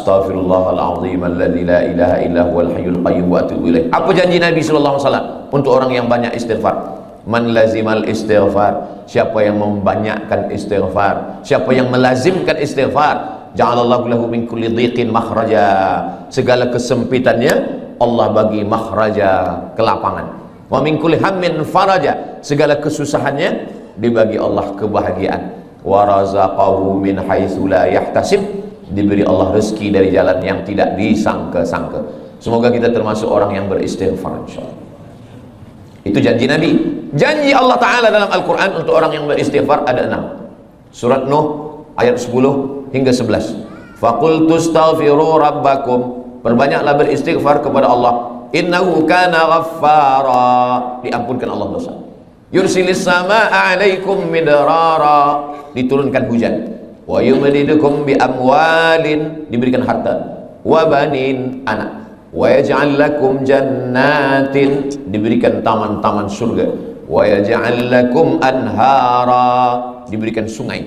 Astaghfirullahaladzim alladzi la ilaha illa huwal hayyul qayyum wa atubu ilaih. Apa janji Nabi sallallahu alaihi wasallam untuk orang yang banyak istighfar? Man lazimal istighfar, siapa yang membanyakkan istighfar, siapa yang melazimkan istighfar, ja'alallahu lahu min kulli dhiqin makhraja, segala kesempitannya Allah bagi makhraja, kelapangan. Wa min kulli hammin faraja, segala kesusahannya dibagi Allah kebahagiaan. Wa razaqahu min haitsu la yahtasib, diberi Allah rezeki dari jalan yang tidak disangka-sangka. Semoga kita termasuk orang yang beristighfar insyaallah. Itu janji Nabi. Janji Allah Ta'ala dalam Al-Quran untuk orang yang beristighfar ada 6. Surat Nuh ayat 10 hingga 11. Faqultu astaghfiru rabbakum, perbanyaklah beristighfar kepada Allah. Innahu kana ghaffara, diampunkan Allah dosa. Yursilis samaa'a 'alaikum midrara, diturunkan hujan. Wa yumdidukum bi amwalin, diberikan harta. Wa banin, anak. Wa yaj'al lakum jannatin, diberikan taman-taman surga. Wa yaj'al lakum anhara, diberikan sungai.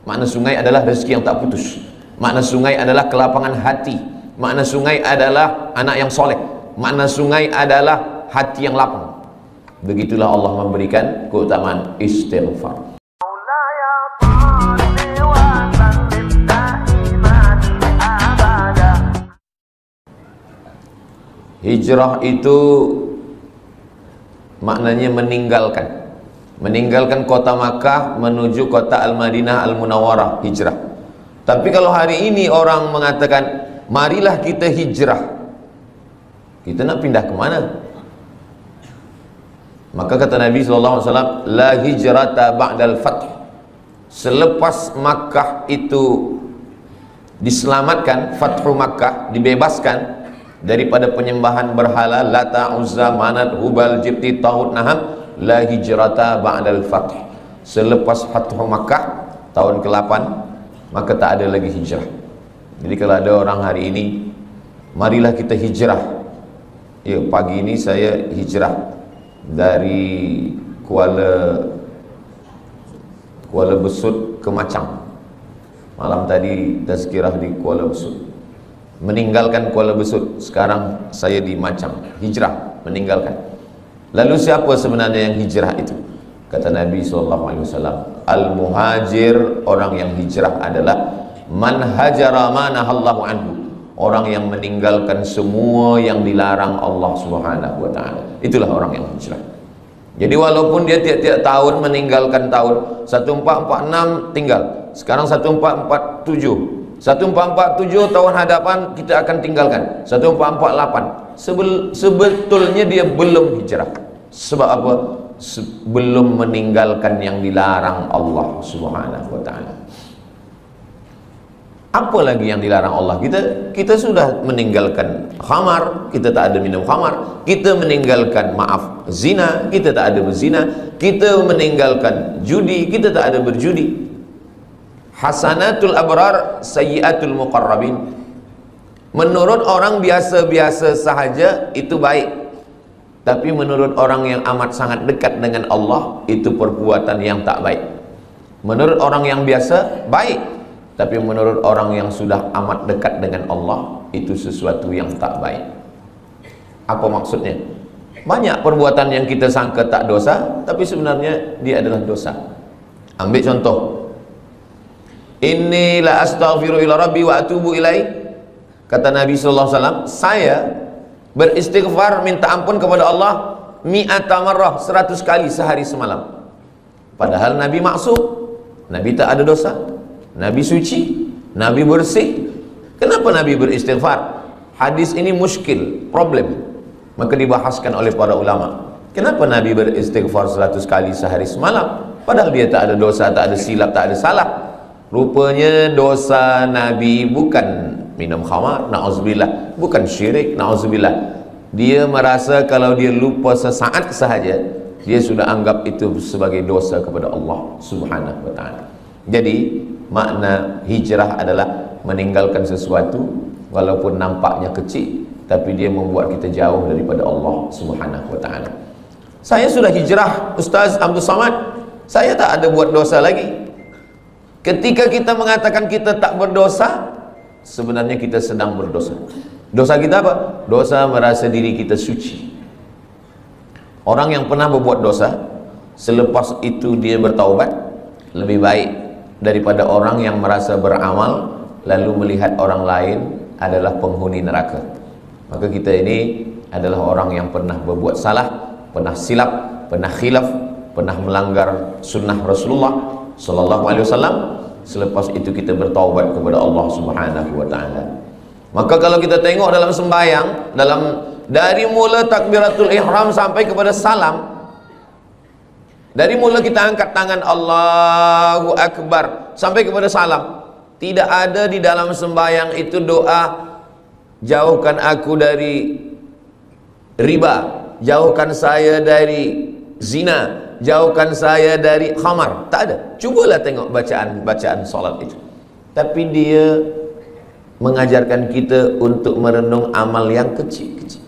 Makna sungai adalah rezeki yang tak putus. Makna sungai adalah kelapangan hati. Makna sungai adalah anak yang soleh. Makna sungai adalah hati yang lapang. Begitulah Allah memberikan keutamaan istighfar. Hijrah itu maknanya meninggalkan kota Makkah menuju kota Al-Madinah Al-Munawwarah, hijrah. Tapi kalau hari ini orang mengatakan marilah kita hijrah, kita nak pindah ke mana? Maka kata Nabi SAW, la hijrata ba'dal fath, selepas Makkah itu diselamatkan, Fathu Makkah, dibebaskan daripada penyembahan berhala Lata, Uzza, Manat, Hubal, Jibti, Taghut, Naham, la hijrata ba'dal fath, selepas Fathu Makkah tahun ke-8 maka tak ada lagi hijrah. Jadi kalau ada orang hari ini marilah kita hijrah, ya pagi ini saya hijrah dari Kuala Besut ke Macang, malam tadi tazkirah di Kuala Besut, meninggalkan Kuala Besut, sekarang saya di Macang, hijrah, meninggalkan. Lalu siapa sebenarnya yang hijrah itu? Kata Nabi SAW, al-muhajir, orang yang hijrah adalah man hajara ma nahallahu anhu, orang yang meninggalkan semua yang dilarang Allah Subhanahu wa ta'ala. Itulah orang yang hijrah. Jadi walaupun dia tiap-tiap tahun meninggalkan tahun 1446 tinggal, sekarang 1447, 1447 tahun hadapan kita akan tinggalkan 1448. Sebetulnya dia belum hijrah. Sebab apa? Belum meninggalkan yang dilarang Allah Subhanahu wa ta'ala. Apa lagi yang dilarang Allah? Kita sudah meninggalkan khamar, kita tak ada minum khamar. Kita meninggalkan, maaf, zina, kita tak ada berzina. Kita meninggalkan judi, kita tak ada berjudi. Hasanatul abrar, sayyiatul muqarrabin. Menurut orang biasa-biasa sahaja itu baik, tapi menurut orang yang amat sangat dekat dengan Allah itu perbuatan yang tak baik. Menurut orang yang biasa baik, tapi menurut orang yang sudah amat dekat dengan Allah itu sesuatu yang tak baik. Apa maksudnya? Banyak perbuatan yang kita sangka tak dosa, tapi sebenarnya dia adalah dosa. Ambil contoh, inni la astaghfiru ila rabbi wa atubu ilaih. Kata Nabi SAW, saya beristighfar minta ampun kepada Allah mi'ata marrah, 100 kali sehari semalam. Padahal Nabi maksum, Nabi tak ada dosa, Nabi suci, Nabi bersih. Kenapa Nabi beristighfar? Hadis ini muskil, problem. Maka dibahaskan oleh para ulama. Kenapa Nabi beristighfar 100 kali sehari semalam? Padahal dia tak ada dosa, tak ada silap, tak ada salah. Rupanya dosa Nabi bukan minum khamar, na'udzubillah, bukan syirik, na'udzubillah. Dia merasa kalau dia lupa sesaat sahaja, dia sudah anggap itu sebagai dosa kepada Allah Subhanahu wa ta'ala. Jadi makna hijrah adalah meninggalkan sesuatu walaupun nampaknya kecil, tapi dia membuat kita jauh daripada Allah Subhanahu wa ta'ala. Saya sudah hijrah, Ustaz Abdul Samad, saya tak ada buat dosa lagi. Ketika kita mengatakan kita tak berdosa, sebenarnya kita sedang berdosa. Dosa kita apa? Dosa merasa diri kita suci. Orang yang pernah berbuat dosa, selepas itu dia bertaubat, lebih baik daripada orang yang merasa beramal lalu melihat orang lain adalah penghuni neraka. Maka kita ini adalah orang yang pernah berbuat salah, pernah silap, pernah khilaf, pernah melanggar sunnah Rasulullah sallallahu alaihi wasallam. Selepas itu kita bertaubat kepada Allah Subhanahu wa taala. Maka kalau kita tengok dalam sembahyang, dari mula takbiratul ihram sampai kepada salam, dari mula kita angkat tangan Allahu Akbar sampai kepada salam, tidak ada di dalam sembahyang itu doa jauhkan aku dari riba, jauhkan saya dari zina, jauhkan saya dari khamar. Tak ada. Cubalah tengok bacaan solat itu. Tapi dia mengajarkan kita untuk merenung amal yang kecil-kecil.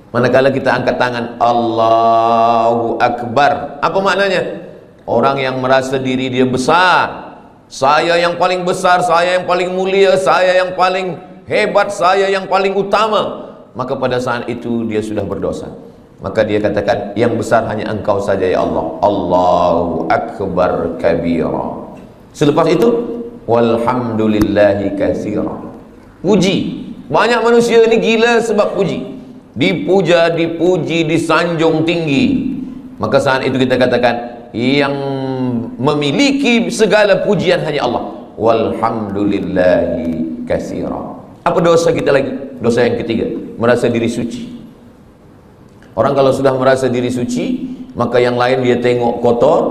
Manakala kita angkat tangan Allahu Akbar, apa maknanya? Orang yang merasa diri dia besar, saya yang paling besar, saya yang paling mulia, saya yang paling hebat, saya yang paling utama, maka pada saat itu dia sudah berdosa. Maka dia katakan, yang besar hanya engkau saja ya Allah. Allahu Akbar kabira. Selepas itu, walhamdulillahi katsira. Puji. Banyak manusia ini gila sebab puji. Dipuja, dipuji, disanjung tinggi. Maka saat itu kita katakan, yang memiliki segala pujian hanya Allah. Walhamdulillahi katsira. Apa dosa kita lagi? Dosa yang ketiga, merasa diri suci. Orang kalau sudah merasa diri suci, maka yang lain dia tengok kotor.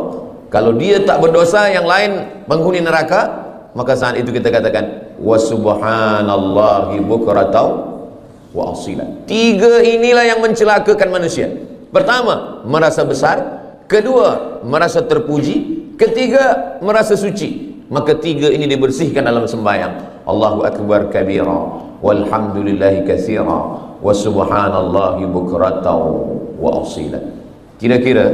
Kalau dia tak berdosa, yang lain penghuni neraka. Maka saat itu kita katakan, wa subhanallahi bukratan wa asila. Tiga inilah yang mencelakakan manusia. Pertama, merasa besar. Kedua, merasa terpuji. Ketiga, merasa suci. Maka tiga ini dibersihkan dalam sembahyang. Allahu Akbar kabira, walhamdulillahi katsira, wa subhanallahi bukratan wa asila. Kira-kira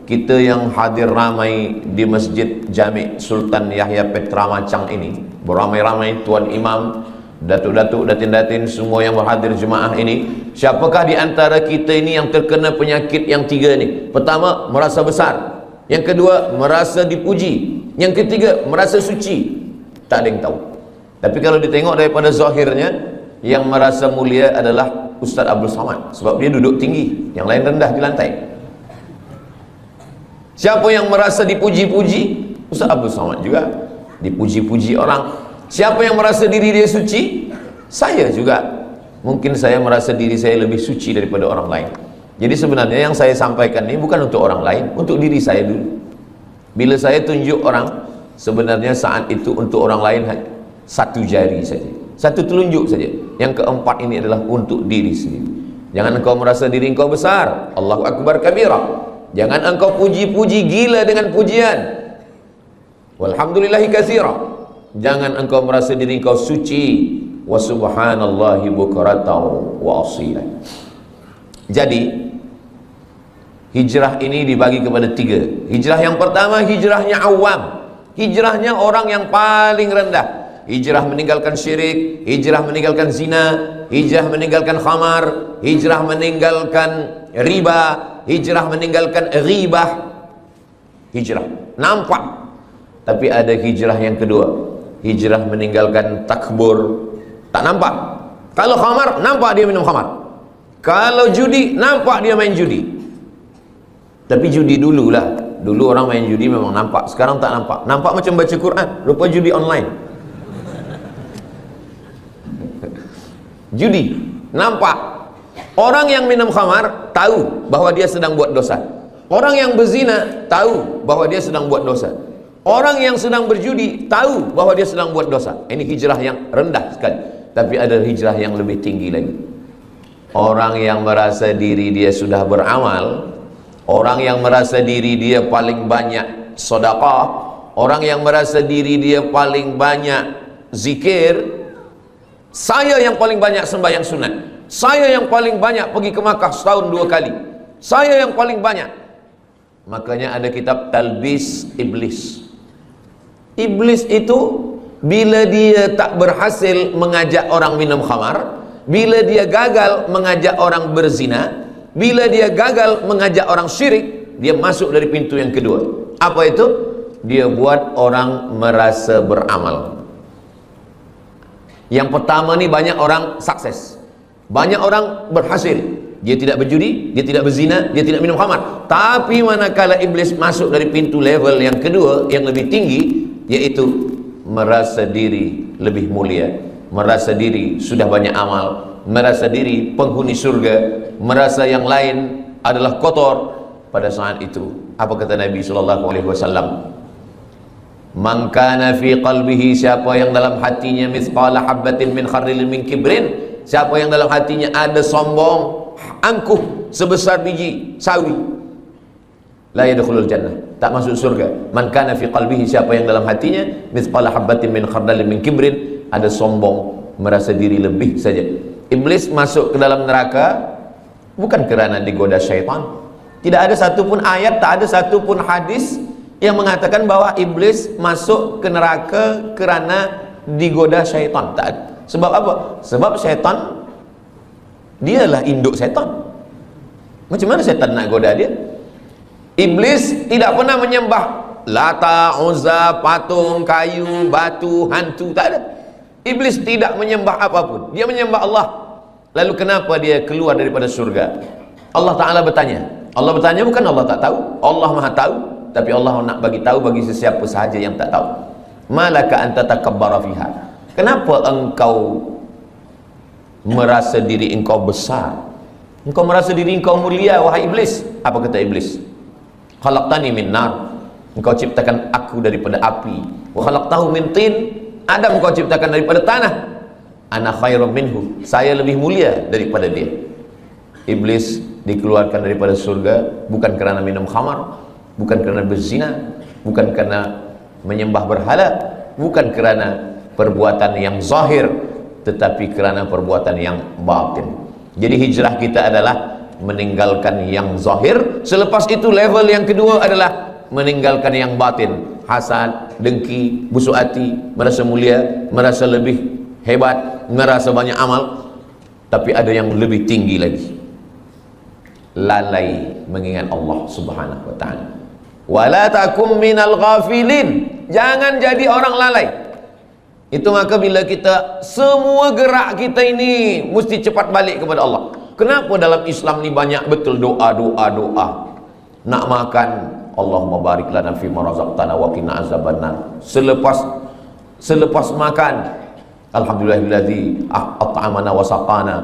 kita yang hadir ramai di Masjid Jami' Sultan Yahya Petra Macang ini, beramai-ramai tuan imam, datuk-datuk, datin-datin, semua yang berhadir jemaah ini, siapakah di antara kita ini yang terkena penyakit yang tiga ni? Pertama, merasa besar. Yang kedua, merasa dipuji. Yang ketiga, merasa suci. Tak ada yang tahu. Tapi kalau ditengok daripada zahirnya, yang merasa mulia adalah Ustaz Abdul Samad, sebab dia duduk tinggi, yang lain rendah di lantai. Siapa yang merasa dipuji-puji? Ustaz Abdul Samad juga dipuji-puji orang. Siapa yang merasa diri dia suci? Saya juga. Mungkin saya merasa diri saya lebih suci daripada orang lain. Jadi sebenarnya yang saya sampaikan ini bukan untuk orang lain, untuk diri saya dulu. Bila saya tunjuk orang, sebenarnya saat itu untuk orang lain satu jari saja, satu telunjuk saja. Yang keempat ini adalah untuk diri sendiri. Jangan engkau merasa diri engkau besar. Allahu Akbar kabira. Jangan engkau puji-puji gila dengan pujian. Walhamdulillahi katsira. Jangan engkau merasa diri engkau suci. Wa subhanallahi bukratan wa asila. Jadi hijrah ini dibagi kepada tiga. Hijrah yang pertama, hijrahnya awam, hijrahnya orang yang paling rendah. Hijrah meninggalkan syirik, hijrah meninggalkan zina, hijrah meninggalkan khamar, hijrah meninggalkan riba, hijrah meninggalkan ghibah. Hijrah nampak. Tapi ada hijrah yang kedua, hijrah meninggalkan takbur. Tak nampak. Kalau khamar, nampak dia minum khamar. Kalau judi, nampak dia main judi. Tapi judi dululah. Dulu orang main judi memang nampak. Sekarang tak nampak. Nampak macam baca Quran, rupa judi online. Judi nampak. Orang yang minum khamar tahu bahwa dia sedang buat dosa. Orang yang berzina tahu bahwa dia sedang buat dosa. Orang yang sedang berjudi tahu bahwa dia sedang buat dosa. Ini hijrah yang rendah sekali. Tapi ada hijrah yang lebih tinggi lagi. Orang yang merasa diri dia sudah beramal, orang yang merasa diri dia paling banyak sedekah, orang yang merasa diri dia paling banyak zikir. Saya yang paling banyak sembahyang sunat, saya yang paling banyak pergi ke Makkah setahun 2 kali, saya yang paling banyak. Makanya ada kitab Talbis Iblis. Iblis itu bila dia tak berhasil mengajak orang minum khamar, bila dia gagal mengajak orang berzina, bila dia gagal mengajak orang syirik, dia masuk dari pintu yang kedua. Apa itu? Dia buat orang merasa beramal. Yang pertama ni banyak orang sukses, banyak orang berhasil. Dia tidak berjudi, dia tidak berzina, dia tidak minum khamar. Tapi manakala iblis masuk dari pintu level yang kedua, yang lebih tinggi, yaitu merasa diri lebih mulia, merasa diri sudah banyak amal, merasa diri penghuni surga, merasa yang lain adalah kotor. Pada saat itu, apa kata Nabi SAW? Man kana fi qalbihi, siapa yang dalam hatinya mithqala habbatin min khardalin min kibrin, siapa yang dalam hatinya ada sombong, angkuh sebesar biji sawi, la yadkhulul jannah, tak masuk surga. Man kana fi qalbihi, siapa yang dalam hatinya mithqala habbatin min khardalin min kibrin, ada sombong, merasa diri lebih saja. Iblis masuk ke dalam neraka bukan kerana digoda syaitan. Tidak ada satu pun ayat, tak ada satu pun hadis yang mengatakan bahwa iblis masuk ke neraka kerana digoda syaitan. Tak ada. Sebab apa? Sebab syaitan dialah induk syaitan. Macam mana syaitan nak goda dia? Iblis tidak pernah menyembah Lata, Uzza, patung, kayu, batu, hantu, tak ada. Iblis tidak menyembah apapun, dia menyembah Allah. Lalu kenapa dia keluar daripada surga? Allah Ta'ala bertanya. Allah bertanya bukan Allah tak tahu, Allah Maha tahu, tapi Allah nak bagi tahu bagi sesiapa sahaja yang tak tahu. Malaka anta takabbara fiha, kenapa engkau merasa diri engkau besar, engkau merasa diri engkau mulia, wahai iblis? Apa kata iblis? Khalaqtani min nar, engkau ciptakan aku daripada api. Wa khalaqtahu min tin, Adam engkau ciptakan daripada tanah. Ana khairum minhu, saya lebih mulia daripada dia. Iblis dikeluarkan daripada surga bukan kerana minum khamar, bukan kerana berzina, bukan kerana menyembah berhala, bukan kerana perbuatan yang zahir, tetapi kerana perbuatan yang batin. Jadi hijrah kita adalah meninggalkan yang zahir. Selepas itu level yang kedua adalah meninggalkan yang batin. Hasad, dengki, busuk hati, merasa mulia, merasa lebih hebat, merasa banyak amal. Tapi ada yang lebih tinggi lagi, lalai mengingat Allah Subhanahu wa ta'ala. Wala takum minal ghafilin, jangan jadi orang lalai. Itu maka bila kita, semua gerak kita ini mesti cepat balik kepada Allah. Kenapa dalam Islam ni banyak betul doa. Nak makan, Allahumma barik lana fima razaqtana wa qina azabannar. Selepas makan, alhamdulillahillazi at'amana wa saqana.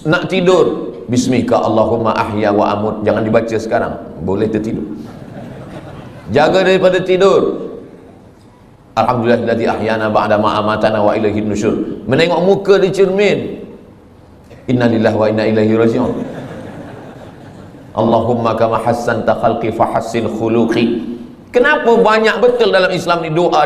Nak tidur, bismika Allahumma ahya wa amut. Jangan dibaca sekarang, boleh tertidur. Jaga daripada tidur. Alhamdulillahilladzi ahyana ba'da ma amatana wa ilaihin nusyur. Menengok muka di cermin, innalillahi wa inna ilaihi raji'un. Allahumma kama hassanta khalqi fahassin khuluqi. Kenapa banyak betul dalam Islam ni doa.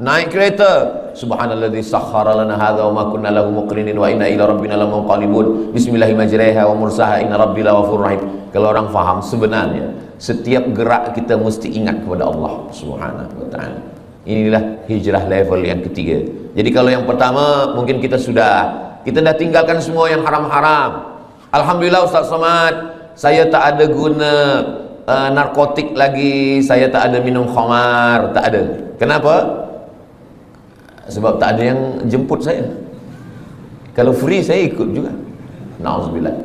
Naik kereta, subhanalladzi sakhkhara lana hadza wa ma kunna lahu muqrinin wa inna ila rabbina lamunqalibun. Bismillahi majriha wa mursaha inna rabbil ghafurur rahim. Kalau orang faham, sebenarnya setiap gerak kita mesti ingat kepada Allah Subhanahu wa ta'ala. Inilah hijrah level yang ketiga. Jadi kalau yang pertama mungkin kita dah tinggalkan semua yang haram-haram. Alhamdulillah Ustaz Somad, saya tak ada guna narkotik lagi, saya tak ada minum khamar, tak ada. Kenapa? Sebab tak ada yang jemput saya. Kalau free saya ikut juga. Na'udzubillah.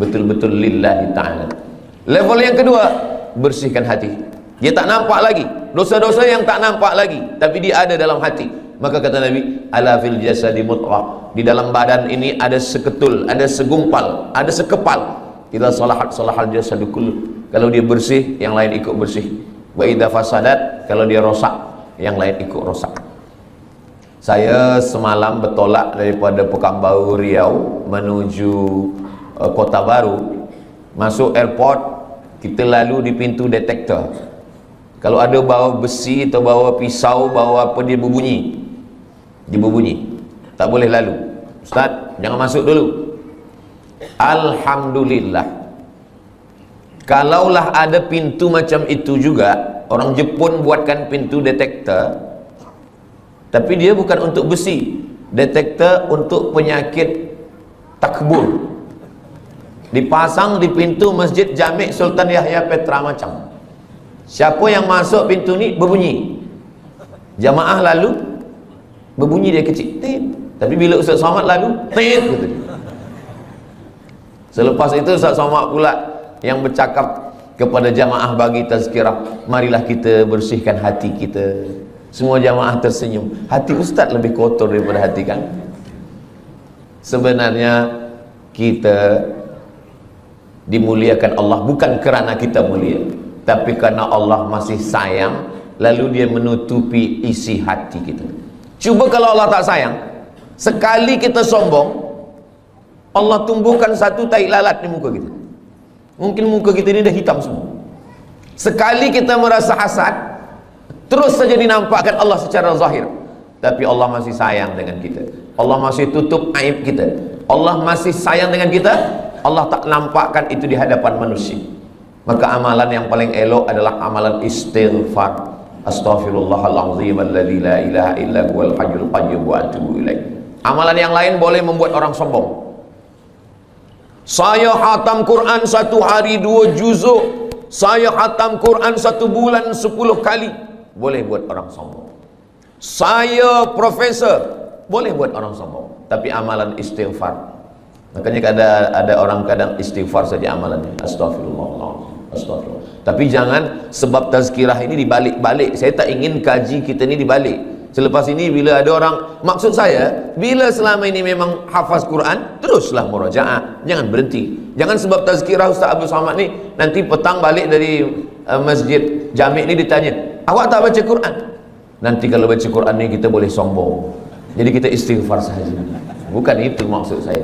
Betul-betul lillahi ta'ala. Level yang kedua, bersihkan hati. Dia tak nampak lagi dosa-dosa yang tak nampak lagi, tapi dia ada dalam hati. Maka kata Nabi, ala fil jasadi mudghah, di dalam badan ini ada seketul, ada segumpal, ada sekepal. Idza salahat salahal jasadu kullu. Kalau dia bersih, yang lain ikut bersih. Wa idza fasadat, kalau dia rosak, yang lain ikut rosak. Saya semalam bertolak daripada Pekanbaru Riau menuju Kota Baru. Masuk airport, kita lalu di pintu detektor. Kalau ada bawa besi atau bawa pisau, bawa apa, dia berbunyi. Dia berbunyi. Tak boleh lalu. Ustaz, jangan masuk dulu. Alhamdulillah. Kalaulah ada pintu macam itu juga, orang Jepun buatkan pintu detektor, Tapi dia bukan untuk besi, detektor untuk penyakit takbur. Dipasang di pintu Masjid Jami' Sultan Yahya Petra Macang. Siapa yang masuk pintu ni berbunyi. Jamaah lalu berbunyi dia kecil. Tit. Tapi bila Ustaz Somad lalu, tit gitu. Selepas itu Ustaz Somad pula yang bercakap kepada jamaah bagi tazkirah, marilah kita bersihkan hati kita. Semua jamaah tersenyum. Hati Ustaz lebih kotor daripada hati kan? Sebenarnya kita dimuliakan Allah bukan kerana kita mulia, tapi kerana Allah masih sayang, lalu dia menutupi isi hati kita. Cuba kalau Allah tak sayang, sekali kita sombong, Allah tumbuhkan satu tai lalat di muka kita. Mungkin muka kita ini dah hitam semua. Sekali kita merasa hasad, terus saja dinampakkan Allah secara zahir, tapi Allah masih sayang dengan kita. Allah masih tutup aib kita. Allah masih sayang dengan kita. Allah tak nampakkan itu di hadapan manusia. Maka amalan yang paling elok adalah amalan istighfar. Astaghfirullahalazim alladzi la ilaha illa huwal hayyul qayyum wa atubu ilaih. Amalan yang lain boleh membuat orang sombong. Saya khatam Quran satu hari 2 juzuk, saya khatam Quran 1 bulan 10 kali, boleh buat orang sombong. Saya profesor, boleh buat orang sombong. Tapi amalan istighfar, makanya ada orang kadang istighfar saja amalannya, astagfirullahaladzim, astagfirullah. Tapi jangan sebab tazkirah ini dibalik-balik. Saya tak ingin kaji kita ni dibalik. Selepas ini bila ada orang, maksud saya, bila selama ini memang hafaz Quran, teruslah murajaah, jangan berhenti. Jangan sebab tazkirah Ustaz Abdul Somad ni, nanti petang balik dari Masjid Jami' ni ditanya, awak tak baca Quran? Nanti kalau baca Quran ni kita boleh sombong. Jadi kita istighfar saja. Bukan itu maksud saya.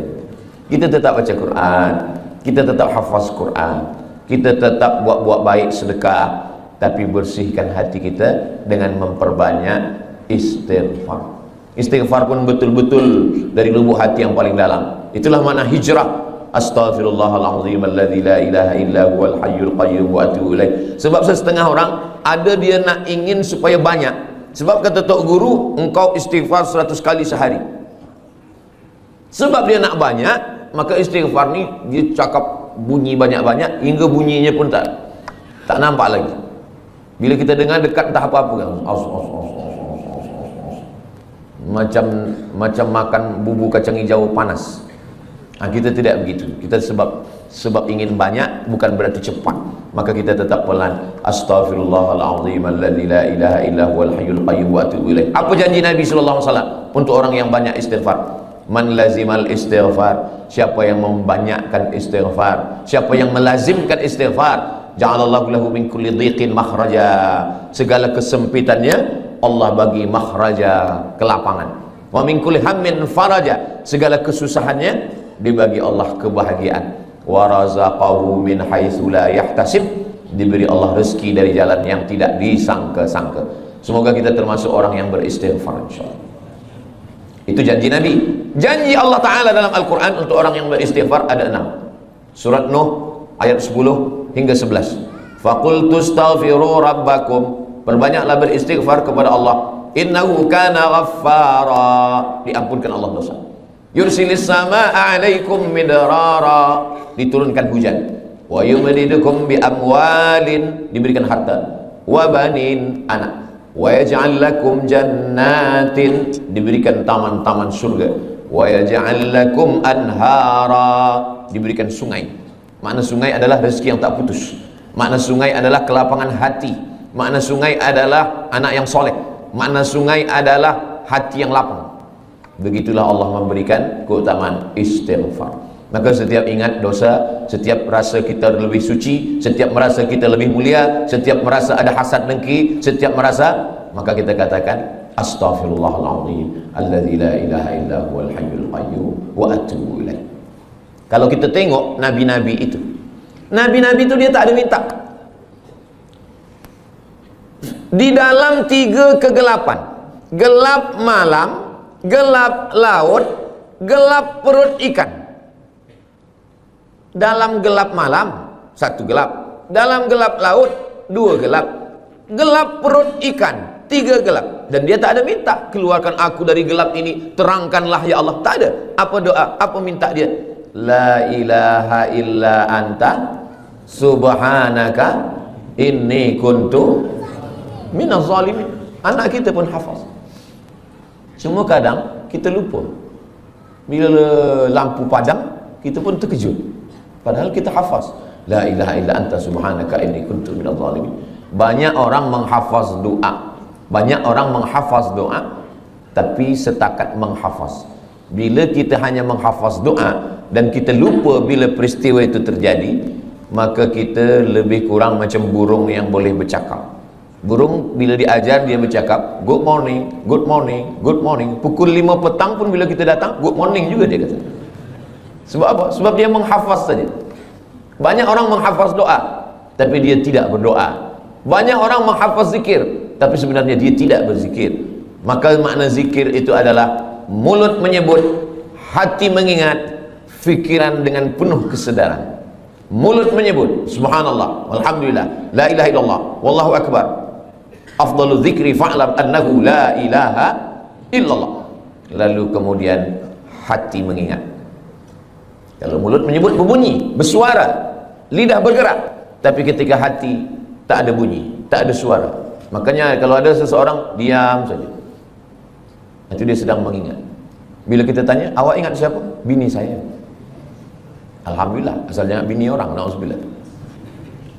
Kita tetap baca Quran, kita tetap hafaz Quran, kita tetap buat-buat baik, sedekah, tapi bersihkan hati kita dengan memperbanyak istighfar. Istighfar pun betul-betul dari lubuk hati yang paling dalam. Itulah makna hijrah. Astaghfirullahalazim alladzi la ilaha illa huwal hayyul qayyum wa atubu ilaih. Sebab setengah orang ada dia nak ingin supaya banyak. Sebab kata tok guru, engkau istighfar 100 kali sehari. Sebab dia nak banyak, maka istighfar ni dia cakap bunyi banyak-banyak hingga bunyinya pun tak nampak lagi. Bila kita dengar dekat entah apa-apa kan, macam makan bubur kacang hijau panas. Kita tidak begitu. Kita sebab ingin banyak bukan berarti cepat, maka kita tetap pelan. Astaghfirullahalazim alladzi la ilaha illa huwal hayyul qayyum wa atubu ilaih. Apa janji Nabi sallallahu alaihi wasallam untuk orang yang banyak istighfar? Man lazimal istighfar, siapa yang membanyakkan istighfar, siapa yang melazimkan istighfar, ja'alallahu lahu min kulli dhiqin makhraja, segala kesempitannya Allah bagi makhraja, kelapangan. Wa min kulli hammin faraja, segala kesusahannya dibagi Allah kebahagiaan. Wa razaqahu min haitsu la yahtasib, diberi Allah rezeki dari jalan yang tidak disangka-sangka. Semoga kita termasuk orang yang beristighfar insyaallah. Itu janji Nabi. Janji Allah Ta'ala dalam Al-Quran untuk orang yang beristighfar ada 6. Surat Nuh ayat 10 hingga 11. Faqultu astaghfiru rabbakum, perbanyaklah beristighfar kepada Allah. Innahu kana ghaffara, diampunkan Allah dosa. Yursilis samaa'a 'alaikum midrara, diturunkan hujan. Wa yumdidukum bi amwalin, diberikan harta. Wa banin, anak. Wa yaj'al lakum jannatin, diberikan taman-taman surga. Wa yaj'al lakum anhara, diberikan sungai. Makna sungai adalah rezeki yang tak putus. Makna sungai adalah kelapangan hati. Makna sungai adalah anak yang soleh. Makna sungai adalah hati yang lapang. Begitulah Allah memberikan keutamaan istighfar. Maka setiap ingat dosa, setiap rasa kita lebih suci, setiap merasa kita lebih mulia, setiap merasa ada hasad dengki, setiap merasa, maka kita katakan astaghfirullahalazim alladzi la ilaha illa huwal hayyul qayyum wa atubu ilaih. Kalau kita tengok nabi-nabi itu, nabi-nabi itu dia tak ada minta. Di dalam 3 kegelapan, gelap malam, gelap laut, gelap perut ikan. Dalam gelap malam 1 gelap, dalam gelap laut 2 gelap, gelap perut ikan 3 gelap. Dan dia tak ada minta, keluarkan aku dari gelap ini, terangkanlah ya Allah. Tak ada. Apa doa? Apa minta dia? La ilaha illa anta subhanaka inni kuntu minaz zalimin. Anak kita pun hafaz. Cuma kadang kita lupa. Bila lampu padam, kita pun terkejut. Padahal kita hafaz. La ilaha illa anta subhanaka inni kuntu minaz zalimin. Banyak orang menghafaz doa. Banyak orang menghafaz doa, tapi setakat menghafaz. Bila kita hanya menghafaz doa dan kita lupa bila peristiwa itu terjadi, maka kita lebih kurang macam burung yang boleh bercakap. Burung bila diajar dia bercakap, good morning, good morning, good morning. Pukul 5 petang pun bila kita datang, good morning juga dia kata. Sebab apa? Sebab dia menghafaz saja. Banyak orang menghafaz doa, tapi dia tidak berdoa. Banyak orang menghafaz zikir, tapi sebenarnya dia tidak berzikir. Maka makna zikir itu adalah mulut menyebut, hati mengingat, fikiran dengan penuh kesedaran. Mulut menyebut subhanallah, walhamdulillah, la ilaha illallah, wallahu akbar, afdalu dzikri fa'lam annahu la ilaha illallah. Lalu kemudian hati mengingat. Kalau mulut menyebut berbunyi, bersuara, lidah bergerak, tapi ketika hati tak ada bunyi, tak ada suara. Makanya kalau ada seseorang diam saja, itu dia sedang mengingat. Bila kita tanya, awak ingat siapa? Bini saya. Alhamdulillah, asal jangan bini orang, na'udzubillah.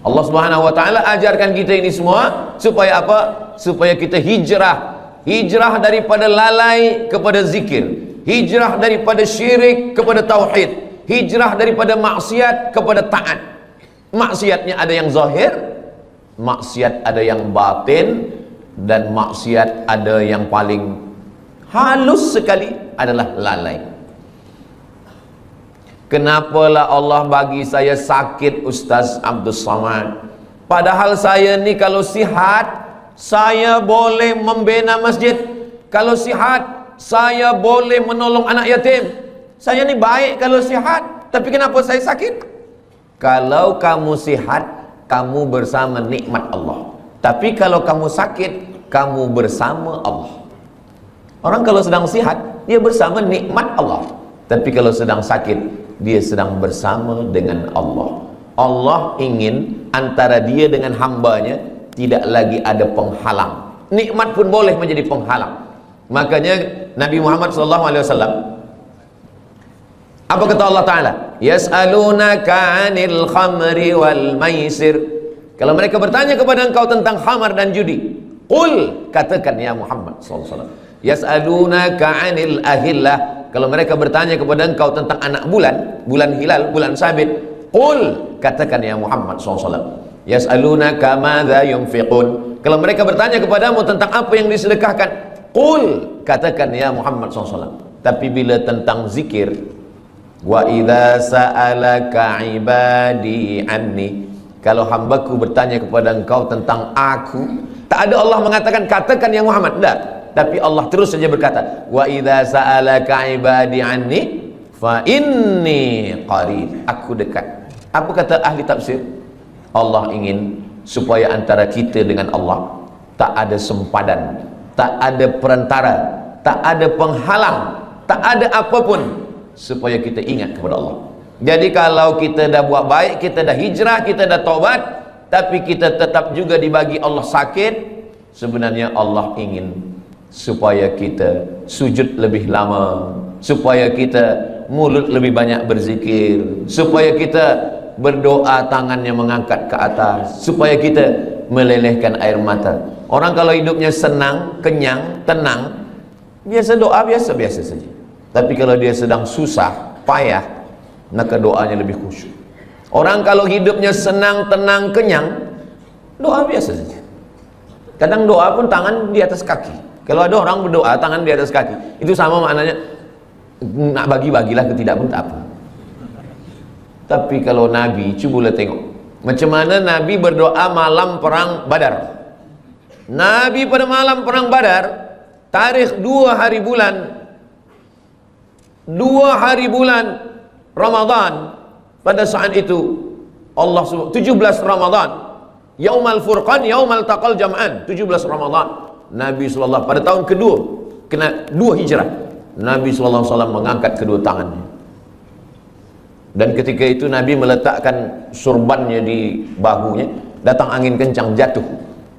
Allah Subhanahu wa taala ajarkan kita ini semua supaya apa? Supaya kita hijrah. Hijrah daripada lalai kepada zikir. Hijrah daripada syirik kepada tauhid. Hijrah daripada maksiat kepada taat. Maksiatnya ada yang zahir, maksiat ada yang batin, dan maksiat ada yang paling halus sekali adalah lalai. Kenapalah Allah bagi saya sakit, Ustaz Abdul Samad? Padahal saya ni kalau sihat, saya boleh membina masjid. Kalau sihat, saya boleh menolong anak yatim. Saya ni baik kalau sihat, tapi kenapa saya sakit? Kalau kamu sihat, kamu bersama nikmat Allah. Tapi kalau kamu sakit, kamu bersama Allah. Orang kalau sedang sihat, dia bersama nikmat Allah. Tapi kalau sedang sakit, dia sedang bersama dengan Allah. Allah ingin antara dia dengan hambanya tidak lagi ada penghalang. Nikmat pun boleh menjadi penghalang. Makanya Nabi Muhammad SAW, apa kata Allah Ta'ala? Yas'alunaka 'anil khamri wal maisir. Kalau mereka bertanya kepada engkau tentang khamar dan judi, qul, katakan ya Muhammad SAW, yas'alunaka 'anil ahillah. Kalau mereka bertanya kepada engkau tentang anak bulan, bulan hilal, bulan sabit, qul, katakan ya Muhammad SAW, yas'alunaka madza yunfiqun. Kalau mereka bertanya kepadamu tentang apa yang disedekahkan, qul, katakan ya Muhammad SAW. Tapi bila tentang zikir, wa idza sa'alaka ibadi anni, kalau hambaku bertanya kepada engkau tentang aku, tak ada Allah mengatakan katakan ya Muhammad, tidak. Tapi Allah terus saja berkata, wa idza sa'alaka ibadi anni fa inni qarib, aku dekat. Apa kata ahli tafsir? Allah ingin supaya antara kita dengan Allah tak ada sempadan, tak ada perantara, tak ada penghalang, tak ada apapun, supaya kita ingat kepada Allah. Jadi kalau kita dah buat baik, kita dah hijrah, kita dah taubat, tapi kita tetap juga dibagi Allah sakit, sebenarnya Allah ingin supaya kita sujud lebih lama, supaya kita mulut lebih banyak berzikir, supaya kita berdoa tangannya mengangkat ke atas, supaya kita melelehkan air mata. Orang kalau hidupnya senang, kenyang, tenang, biasa doa biasa-biasa saja. Tapi kalau dia sedang susah, payah, maka doanya lebih khusyuk. Orang kalau hidupnya senang, tenang, kenyang, doa biasa saja. Kadang doa pun tangan di atas kaki. Kalau ada orang berdoa tangan di atas kaki, itu sama maknanya nak bagi-bagilah, ketidak pun tak apa. Tapi kalau Nabi, cubalah tengok macam mana Nabi berdoa malam perang Badar. Nabi pada malam perang Badar, tarikh 2 hari bulan Ramadan, pada saat itu Allah 17 Ramadan, Yaumal Furqan, Yaumal Taqal Jam'an, 17 Ramadan. Nabi SAW pada tahun kedua, kena 2 hijrah, Nabi SAW mengangkat kedua tangannya. Dan ketika itu Nabi meletakkan surbannya di bahunya, datang angin kencang, jatuh.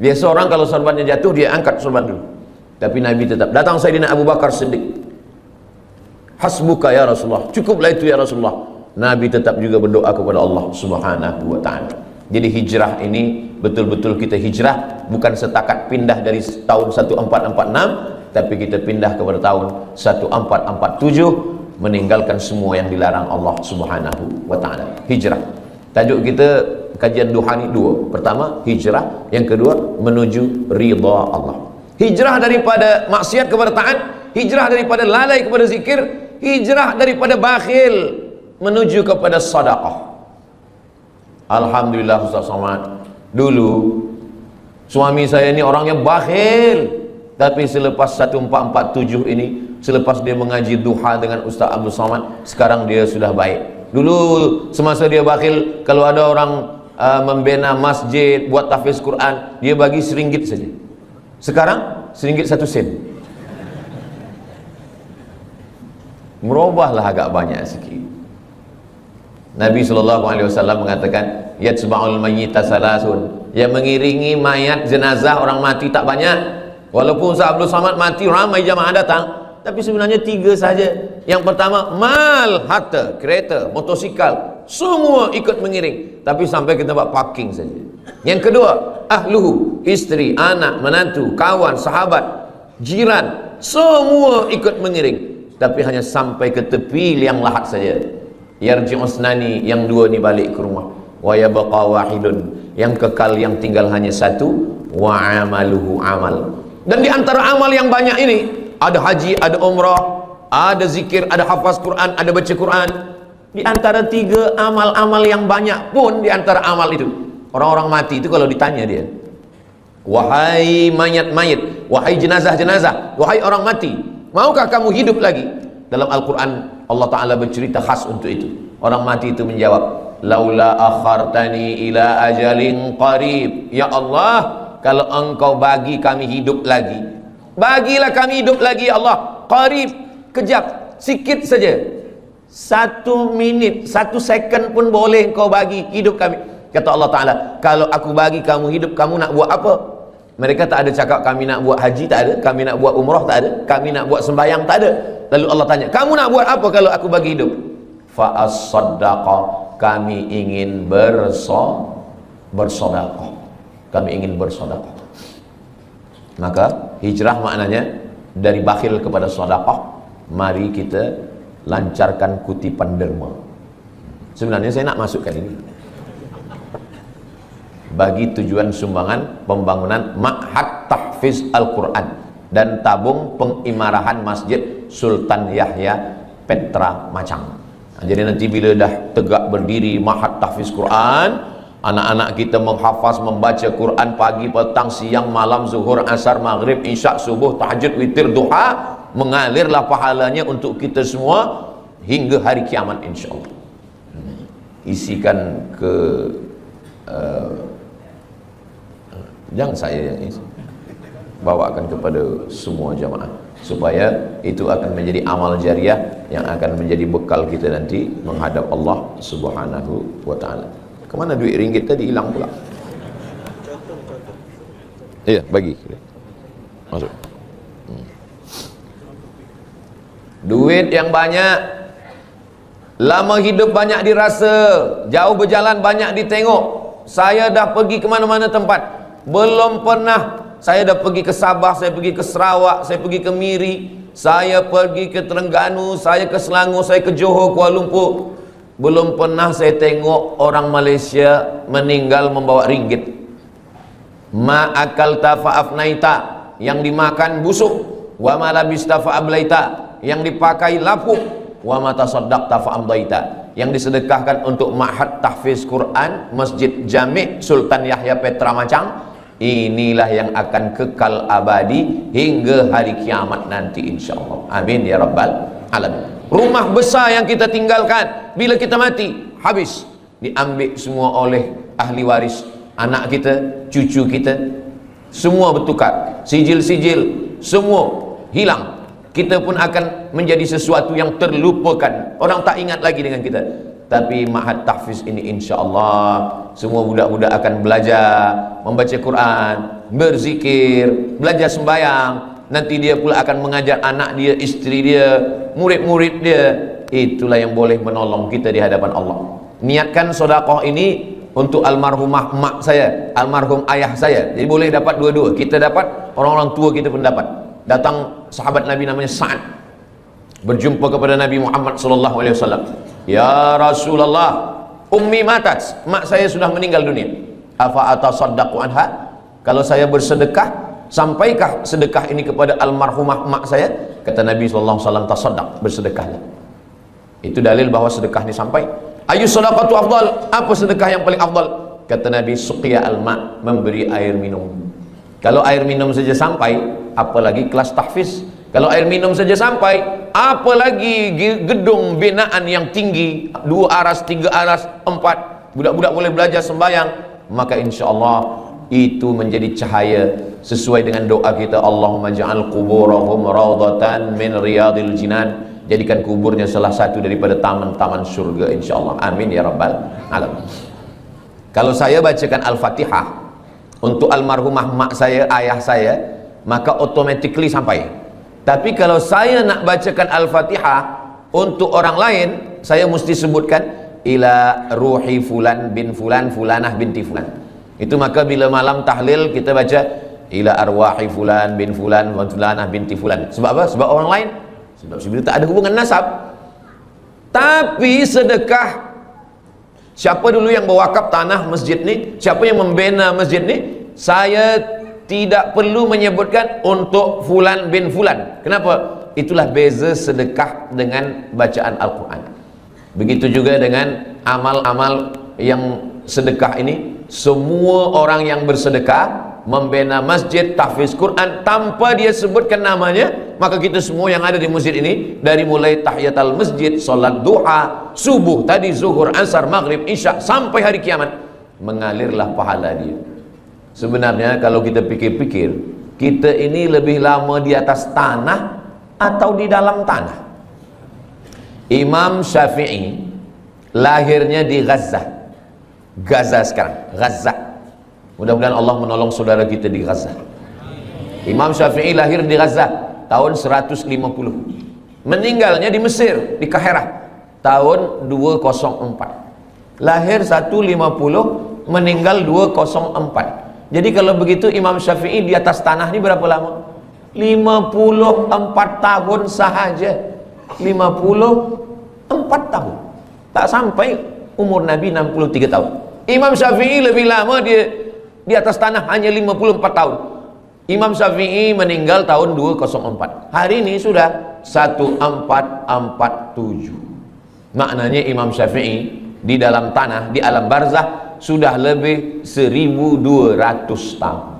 Biasa orang kalau surbannya jatuh, dia angkat surban dulu. Tapi Nabi tetap. Datang Sayyidina Abu Bakar Siddiq, hasbuka ya Rasulullah, cukuplah itu ya Rasulullah. Nabi tetap juga berdoa kepada Allah Subhanahu wa ta'ala. Jadi hijrah ini betul-betul kita hijrah, bukan setakat pindah dari tahun 1446, tapi kita pindah kepada tahun 1447, meninggalkan semua yang dilarang Allah Subhanahu wa ta'ala. Hijrah. Tajuk kita kajian duha ni 2. Pertama, hijrah. Yang kedua, menuju ridha Allah. Hijrah daripada maksiat kepada taat, hijrah daripada lalai kepada zikir, hijrah daripada bakhil menuju kepada sedekah. Alhamdulillah Ustaz Somad, dulu suami saya ni orangnya bakhil, tapi selepas 1447 ini, selepas dia mengaji duha dengan Ustaz Abdul Somad, sekarang dia sudah baik. Dulu semasa dia bakhil, kalau ada orang membina masjid, buat tahfiz Quran, dia bagi RM1 saja. Sekarang RM1 1 sen. Merubahlah agak banyak sikit. Nabi SAW mengatakan, yatsba'ul mayyita salasun, yang mengiringi mayat jenazah orang mati tak banyak. Walaupun Ustaz Abdul Somad mati, ramai jamaah datang, tapi sebenarnya 3 saja. Yang pertama, mal, harta, kereta, motosikal, semua ikut mengiring, tapi sampai ke tempat parking saja. Yang kedua, ahluhu, isteri, anak, menantu, kawan, sahabat, jiran, semua ikut mengiring, tapi hanya sampai ke tepi liang lahat saja. Yarji'usnani, yang 2 ni balik ke rumah. Wa yabqa wahidun, yang kekal, yang tinggal hanya 1. Wa amaluhu amal. Dan di antara amal yang banyak ini, ada haji, ada umrah, ada zikir, ada hafaz Quran, ada baca Quran. Di antara 3 amal-amal yang banyak pun, di antara amal itu, orang-orang mati itu kalau ditanya dia, wahai mayat-mayat, wahai jenazah-jenazah, wahai orang mati, maukah kamu hidup lagi? Dalam Al-Quran Allah Ta'ala bercerita khas untuk itu. Orang mati itu menjawab, laula akhartani ila ajalin qarib, ya Allah, kalau engkau bagi kami hidup lagi, bagilah kami hidup lagi ya Allah, qarib, kejap, sikit saja, 1 minit, 1 second pun boleh engkau bagi hidup kami. Kata Allah Ta'ala, kalau aku bagi kamu hidup, kamu nak buat apa? Mereka tak ada cakap kami nak buat haji, tak ada. Kami nak buat umrah, tak ada. Kami nak buat sembahyang, tak ada. Lalu Allah tanya, kamu nak buat apa kalau aku bagi hidup? Fa'as-saddaqa, kami ingin bersedekah. Kami ingin bersedekah. Maka hijrah maknanya dari bakhil kepada sedekah. Mari kita lancarkan kutipan derma. Sebenarnya saya nak masukkan ini bagi tujuan sumbangan pembangunan Ma'had Tahfiz Al-Quran dan tabung pengimarahan Masjid Sultan Yahya Petra Macang. Jadi nanti bila dah tegak berdiri Ma'had Tahfiz Quran, anak-anak kita menghafaz, membaca Quran pagi, petang, siang, malam, zuhur, asar, maghrib, isyak, subuh, tahajud, witir, duha, mengalirlah pahalanya untuk kita semua hingga hari kiamat insyaAllah. Isikan ke jangan saya yang isi, bawakan kepada semua jamaah, supaya itu akan menjadi amal jariah yang akan menjadi bekal kita nanti menghadap Allah Subhanahu wa ta'ala. Kemana duit ringgit tadi, hilang pula. Iya, bagi masuk. Duit yang banyak, lama hidup banyak dirasa, jauh berjalan banyak ditengok. Saya dah pergi ke mana-mana tempat, belum pernah. Saya dah pergi ke Sabah, saya pergi ke Sarawak, saya pergi ke Miri, saya pergi ke Terengganu, saya ke Selangor, saya ke Johor, Kuala Lumpur. Belum pernah saya tengok orang Malaysia meninggal membawa ringgit. Ma akalta fa'afnaita, yang dimakan busuk. Wa ma labista fa'ablaita, yang dipakai lapuk. Wa ma tasaddaqta fa'amdaita, yang disedekahkan untuk Ma'had Tahfiz Quran Masjid Jami' Sultan Yahya Petra Macang. Inilah yang akan kekal abadi hingga hari kiamat nanti insyaAllah. Amin ya rabbal alamin. Rumah besar yang kita tinggalkan, bila kita mati, habis, diambil semua oleh ahli waris, anak kita, cucu kita. semua bertukar, sijil-sijil semua hilang. Kita pun akan menjadi sesuatu yang terlupakan, orang tak ingat lagi dengan kita. Tapi Ma'had Tahfiz ini insya-Allah semua budak-budak akan belajar membaca Quran, berzikir, belajar sembahyang. Nanti dia pula akan mengajar anak dia, isteri dia, murid-murid dia. Itulah yang boleh menolong kita di hadapan Allah. Niatkan sedekah ini untuk almarhumah mak saya, almarhum ayah saya. Jadi boleh dapat dua-dua. Kita dapat, orang-orang tua kita pun dapat. Datang sahabat Nabi namanya Sa'ad, berjumpa kepada Nabi Muhammad sallallahu alaihi wasallam. Ya Rasulullah, ummi matat, mak saya sudah meninggal dunia. Afa atasaddaqu anha? Kalau saya bersedekah, sampaikah sedekah ini kepada almarhumah mak saya? Kata Nabi sallallahu alaihi wasallam, tasaddaq, bersedekahlah. Itu dalil bahwa sedekah ini sampai. Ayu sadaqatu afdal? Apa sedekah yang paling afdal? Kata Nabi, suqiya al-ma, memberi air minum. Kalau air minum saja sampai, apalagi kelas tahfiz. Kalau air minum saja sampai, apalagi gedung binaan yang tinggi, 2 aras, 3 aras, 4, budak-budak boleh belajar sembahyang. Maka insya Allah itu menjadi cahaya sesuai dengan doa kita, Allahumma ja'al quburahum rawdatan min riyadil jinan. Jadikan kuburnya salah satu daripada taman-taman surga insyaallah. Amin ya rabbal alamin. Kalau saya bacakan Al-Fatihah untuk almarhumah mak saya, ayah saya, maka automatically sampai. Tapi kalau saya nak bacakan Al-Fatihah untuk orang lain, saya mesti sebutkan ila ruhi fulan bin fulan fulanah binti fulan. Itu maka bila malam tahlil kita baca ila arwahi fulan bin fulan fulanah binti fulan. Sebab apa? Sebab orang lain, sebab sebenarnya tak ada hubungan nasab. Tapi sedekah, siapa dulu yang berwakaf tanah masjid ni, siapa yang membina masjid ni, saya tidak perlu menyebutkan untuk fulan bin fulan. Kenapa? Itulah beza sedekah dengan bacaan Al-Quran. Begitu juga dengan amal-amal yang sedekah ini. Semua orang yang bersedekah, membina masjid, tahfiz Quran, tanpa dia sebutkan namanya, maka kita semua yang ada di masjid ini, dari mulai tahiyatul masjid, solat duha, subuh tadi, zuhur, asar, maghrib, isya, sampai hari kiamat, mengalirlah pahala dia. Sebenarnya kalau kita pikir-pikir, kita ini lebih lama di atas tanah atau di dalam tanah? Imam Syafi'i lahirnya di Gaza. Gaza sekarang, Gaza. Mudah-mudahan Allah menolong saudara kita di Gaza. Imam Syafi'i lahir di Gaza tahun 150. Meninggalnya di Mesir, di Kahirah tahun 204. Lahir 150, meninggal 204. Jadi kalau begitu Imam Syafi'i di atas tanah ini berapa lama? 54 tahun sahaja. 54 tahun. Tak sampai umur Nabi 63 tahun. Imam Syafi'i lebih lama dia di atas tanah, hanya 54 tahun. Imam Syafi'i meninggal tahun 204. Hari ini sudah 1447. Maknanya Imam Syafi'i di dalam tanah, di alam barzah, sudah lebih 1200 tahun.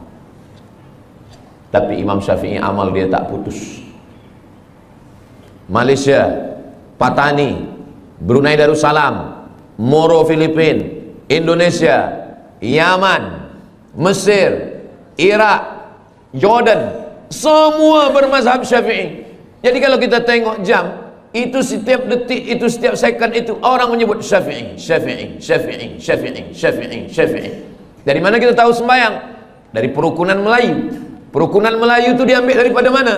Tapi Imam Syafi'i amal dia tak putus. Malaysia, Patani, Brunei Darussalam, Moro Filipina, Indonesia, Yaman, Mesir, Iraq, Jordan, semua bermazhab Syafi'i. Jadi kalau kita tengok jam, itu setiap detik, itu setiap second, itu orang menyebut Syafi'i, Syafi'i, Syafi'i, Syafi'i, Syafi'i, Syafi'i. Dari mana kita tahu sembahyang? Dari perukunan Melayu. Perukunan Melayu itu diambil daripada mana?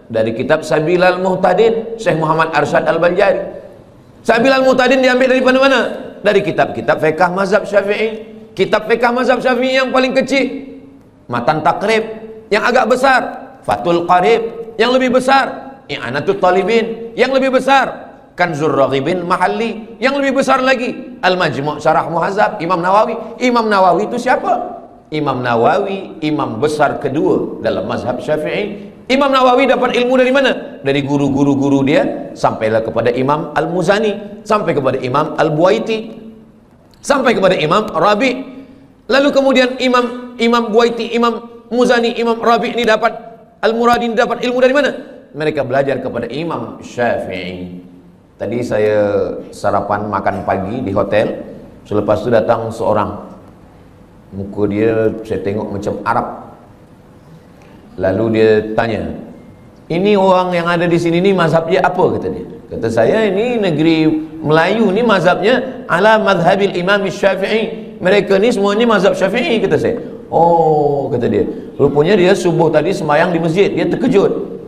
Dari kitab Sabilal Muhtadin, Syekh Muhammad Arsyad Al-Banjari. Sabilal Muhtadin diambil daripada mana? Dari kitab-kitab fiqh mazhab Syafi'i. Kitab fiqh mazhab Syafi'i yang paling kecil, Matan Taqrib. Yang agak besar, Fathul Qarib. Yang lebih besar, I'anatul Talibin. Yang lebih besar, Kanzur Raghibin Mahalli. Yang lebih besar lagi, Al-Majmu' Syarah Muhazzab, Imam Nawawi. Imam Nawawi itu siapa? Imam Nawawi, imam besar kedua dalam mazhab Syafi'i. Imam Nawawi dapat ilmu dari mana? Dari guru-guru dia, sampailah kepada Imam Al-Muzani, sampai kepada Imam Al-Buaiti, sampai kepada Imam Rabi'. Lalu kemudian Imam Buaiti, Imam Muzani, Imam Rabi' ini dapat, Al-Muradi ini dapat ilmu dari mana? Mereka belajar kepada Imam Syafi'i. Tadi saya sarapan makan pagi di hotel. Selepas itu datang seorang, muka dia saya tengok macam Arab, Lalu dia tanya, ini orang yang ada di sini ni mazhabnya apa? Kata dia. Kata saya, ini negeri Melayu ni mazhabnya ala madhabil Imam Syafi'i. Mereka ni semua ni mazhab Syafi'i, kata saya. Oh, kata dia. Rupanya dia subuh tadi sembahyang di masjid. Dia terkejut.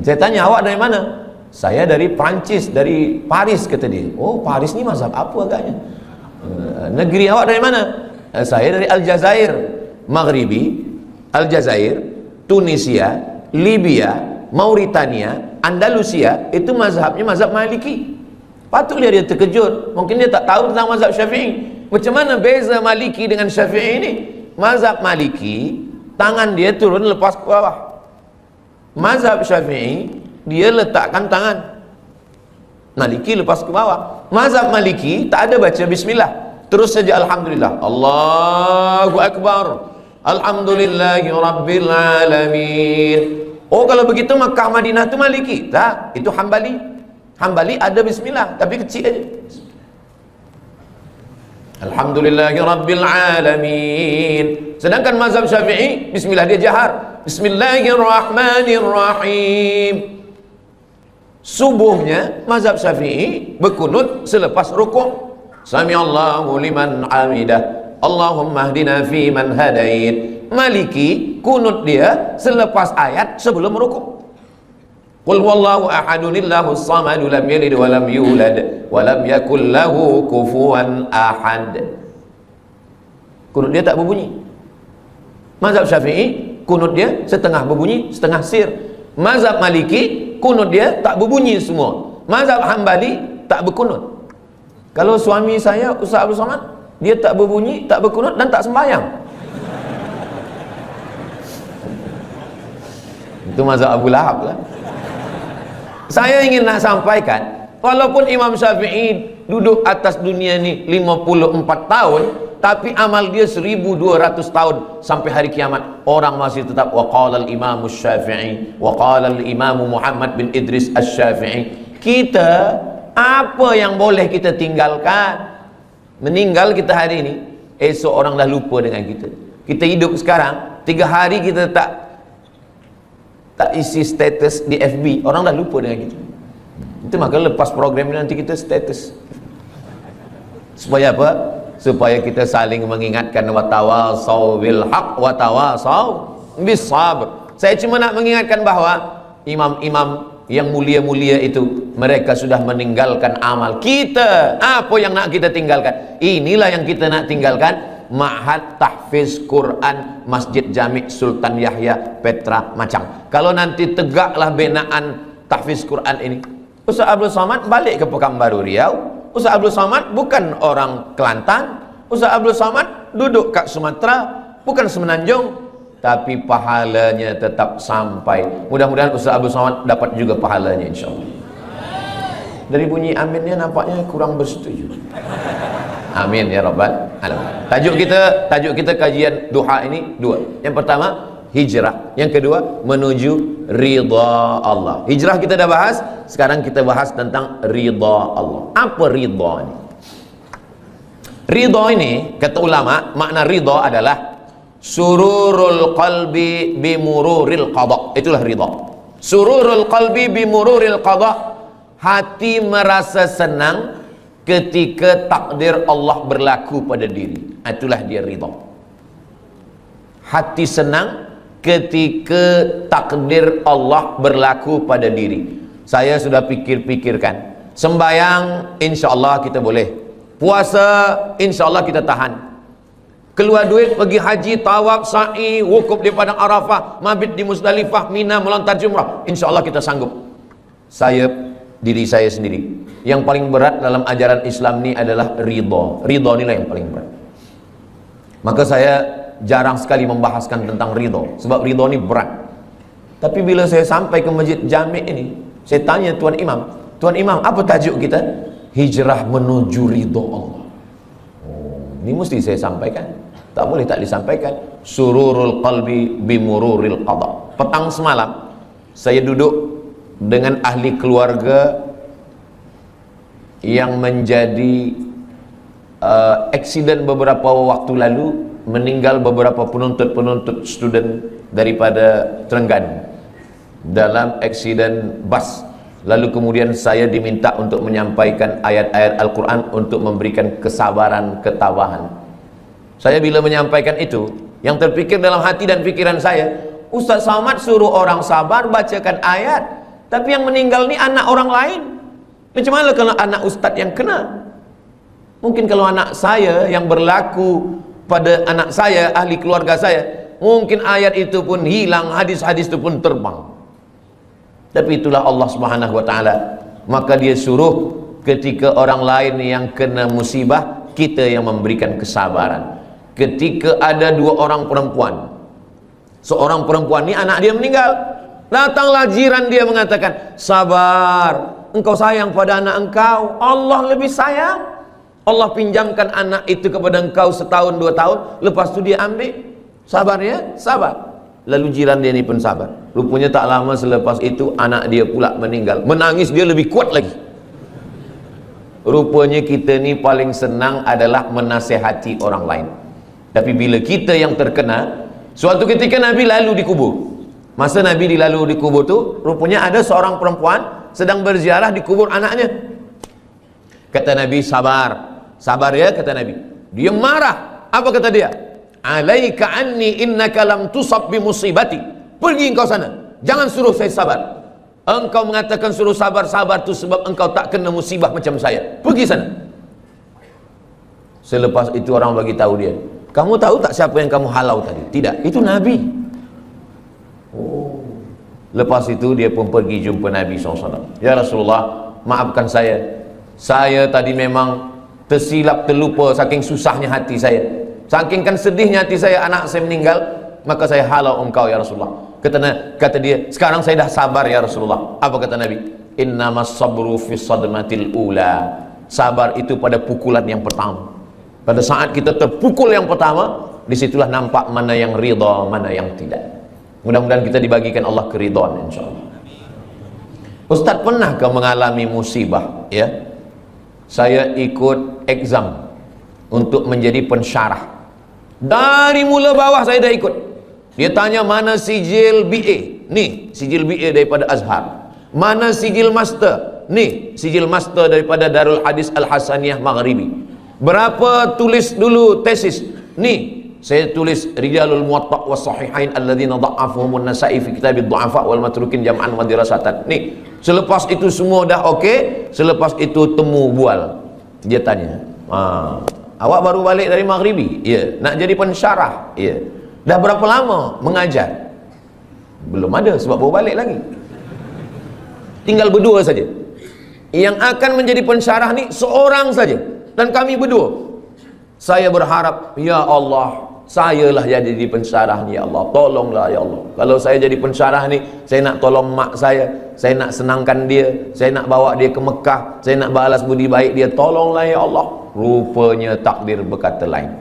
Saya tanya, awak dari mana? Saya dari Perancis, dari Paris, kata dia. Oh, Paris ni mazhab apa agaknya? Negeri awak dari mana? Saya dari Aljazair, Maghribi, Aljazair, Tunisia, Libya, Mauritania, Andalusia. Itu mazhabnya mazhab Maliki. Patutlah dia terkejut. Mungkin dia tak tahu tentang mazhab Syafi'i. Macam mana beza Maliki dengan Syafi'i ini? Mazhab Maliki, tangan dia turun lepas ke bawah. Mazhab Syafi'i, dia letakkan tangan. Maliki lepas ke bawah. Mazhab Maliki tak ada baca bismillah, terus saja alhamdulillah. Allahu Akbar. Alhamdulillahi Rabbil Alamin. Oh, kalau begitu Makkah Madinah itu Maliki? Tak, itu Hambali. Hambali ada bismillah, tapi kecil aja. Alhamdulillahi Rabbil Alamin. Sedangkan mazhab Syafi'i, bismillah dia jahar. Bismillahirrahmanirrahim. Subuhnya mazhab Syafi'i berkunut selepas rukuk. Sami'allahu liman hamidah. Allahumma hdina fi man hadait. Maliki kunut dia selepas ayat sebelum rukuk. Qul huwallahu ahadunillahus samadu lam yalid wa lam yulad wa lam yakul lahu kufuwan ahad. Kunut dia tak berbunyi. Mazhab Syafi'i kunut dia setengah berbunyi, setengah sir. Mazhab Maliki kunut dia tak berbunyi semua. Mazhab Hambali tak berkunut. Kalau suami saya Ustaz Abdul Somad, dia tak berbunyi, tak berkunut dan tak sembahyang. Itu mazhab Abu Lahab lah. Saya ingin nak sampaikan, walaupun Imam Syafi'i duduk atas dunia ni 54 tahun, tapi amal dia 1200 tahun sampai hari kiamat. Orang masih tetap waqala al-Imam Syafi'i, waqala al-Imam Muhammad bin Idris Asy-Syafi'i. Kita, apa yang boleh kita tinggalkan? Meninggal kita hari ini, esok orang dah lupa dengan kita. Kita hidup sekarang, 3 hari kita tak isi status di FB, orang dah lupa dengan kita. Itu maka lepas program ini nanti kita status. Supaya apa? Supaya kita saling mengingatkan, watawasau bil haq watawasau bis sabr. Saya cuma nak mengingatkan bahawa imam-imam yang mulia-mulia itu, mereka sudah meninggalkan amal. Kita, apa yang nak kita tinggalkan? Inilah yang kita nak tinggalkan. Ma'had Tahfiz Quran Masjid Jami' Sultan Yahya Petra Macang. Kalau nanti tegaklah binaan Tahfiz Quran ini, Ustaz Abdul Somad balik ke Pekanbaru Riau. Ustaz Abdul Somad bukan orang Kelantan. Ustaz Abdul Somad duduk kat Sumatera, bukan Semenanjung, tapi pahalanya tetap sampai. Mudah-mudahan Ustaz Abdul Somad dapat juga pahalanya, insyaAllah. Dari bunyi aminnya nampaknya kurang bersetuju. Amin ya rabbal alamin. Tajuk kita kajian duha ini dua. Yang pertama hijrah, yang kedua menuju ridha Allah. Hijrah kita dah bahas, sekarang kita bahas tentang ridha Allah. Apa ridha ini? Ridha ini kata ulama, makna ridha adalah sururul qalbi bimururil qada. Itulah ridha. Sururul qalbi bimururil qada. Hati merasa senang ketika takdir Allah berlaku pada diri. Itulah dia ridha. Hati senang ketika takdir Allah berlaku pada diri. Saya sudah pikir-pikirkan, sembayang insya-Allah kita boleh, puasa insya-Allah kita tahan, keluar duit pergi haji, tawaf, sa'i, wukuf di padang Arafah, mabit di Musdalifah, Mina, melontar jumrah, insya-Allah kita sanggup. Diri saya sendiri, yang paling berat dalam ajaran Islam ini adalah ridha. Ridha inilah yang paling berat. Maka saya jarang sekali membahaskan tentang ridha, sebab ridha ini berat. Tapi bila saya sampai ke Masjid Jami' ini, saya tanya Tuan Imam, apa tajuk kita? Hijrah menuju ridha Allah. Oh, ini mesti saya sampaikan, tak boleh tak disampaikan. Sururul qalbi bimururil qada. Petang semalam saya duduk dengan ahli keluarga yang menjadi eksiden beberapa waktu lalu, meninggal beberapa penuntut student daripada Terengganu dalam aksiden bas. Lalu kemudian saya diminta untuk menyampaikan ayat-ayat Al-Quran untuk memberikan kesabaran, ketabahan. Saya bila menyampaikan itu, yang terpikir dalam hati dan pikiran saya, Ustaz Somad suruh orang sabar bacakan ayat, tapi yang meninggal ni anak orang lain. Macam mana kalau anak Ustaz yang kena? Mungkin kalau anak saya yang berlaku pada anak saya, ahli keluarga saya, mungkin ayat itu pun hilang, hadis-hadis itu pun terbang. Tapi itulah Allah Subhanahu wa ta'ala. Maka dia suruh ketika orang lain yang kena musibah, kita yang memberikan kesabaran. Ketika ada dua orang perempuan, seorang perempuan ni anak dia meninggal, datanglah jiran dia mengatakan, sabar, engkau sayang pada anak engkau, Allah lebih sayang. Allah pinjamkan anak itu kepada engkau setahun, 2 tahun, lepas tu dia ambil. Sabar ya, sabar. Lalu jiran dia ni pun sabar. Rupanya tak lama selepas itu anak dia pula meninggal. Menangis dia lebih kuat lagi. Rupanya kita ni paling senang adalah menasihati orang lain. Tapi bila kita yang terkena, suatu ketika Nabi lalu dikubur. Masa Nabi dilalu dikubur tu, rupanya ada seorang perempuan sedang berziarah di kubur anaknya. Kata Nabi, sabar. Sabar ya, kata Nabi. Dia marah. Apa kata dia? Alaika anni innaka lam tusab bi musibati. Pergi engkau sana, jangan suruh saya sabar. Engkau mengatakan suruh sabar-sabar tu sebab engkau tak kena musibah macam saya. Pergi sana. Selepas itu orang bagi tahu dia, kamu tahu tak siapa yang kamu halau tadi? Tidak, itu Nabi. Oh. Lepas itu dia pun pergi jumpa Nabi SAW. Ya Rasulullah, maafkan saya. Saya tadi memang tersilap, terlupa, saking susahnya hati saya, saking kan sedihnya hati saya, anak saya meninggal, maka saya halau engkau ya Rasulullah. Kata dia, sekarang saya dah sabar ya Rasulullah. Apa kata Nabi? Innamas sabru fi sadmatil ula. Sabar itu pada pukulan yang pertama. Pada saat kita terpukul yang pertama, disitulah nampak mana yang ridha, mana yang tidak. Mudah-mudahan kita dibagikan Allah keridhaan insyaAllah. Ustaz, pernahkah mengalami musibah? Ya, saya ikut exam untuk menjadi pensyarah. Dari mula bawah saya dah ikut. Dia tanya mana sijil BA, nih sijil BA daripada Azhar. Mana sijil master, nih sijil master daripada Darul Hadis Al-Hasaniyah Maghribi. Berapa tulis dulu tesis, nih saya tulis Rijalul Muwatta' wa Sahihain alladzina dha'afuhumun Nasa'i fi kitabid du'afa wal matrukin jam'an wa dirasatan. Nih, selepas itu semua dah okey, selepas itu temu bual. Dia tanya, awak baru balik dari Maghribi? Ya. Nak jadi pensyarah? Ya. Dah berapa lama mengajar? Belum ada, sebab baru balik lagi. Tinggal berdua saja. Yang akan menjadi pensyarah ni seorang saja, dan kami berdua. Saya berharap, ya Allah, sayalah yang jadi pensyarah ni ya Allah. Tolonglah ya Allah. Kalau saya jadi pensyarah ni, saya nak tolong mak saya nak senangkan dia, saya nak bawa dia ke Mekah, saya nak balas budi baik dia. Tolonglah ya Allah. Rupanya takdir berkata lain.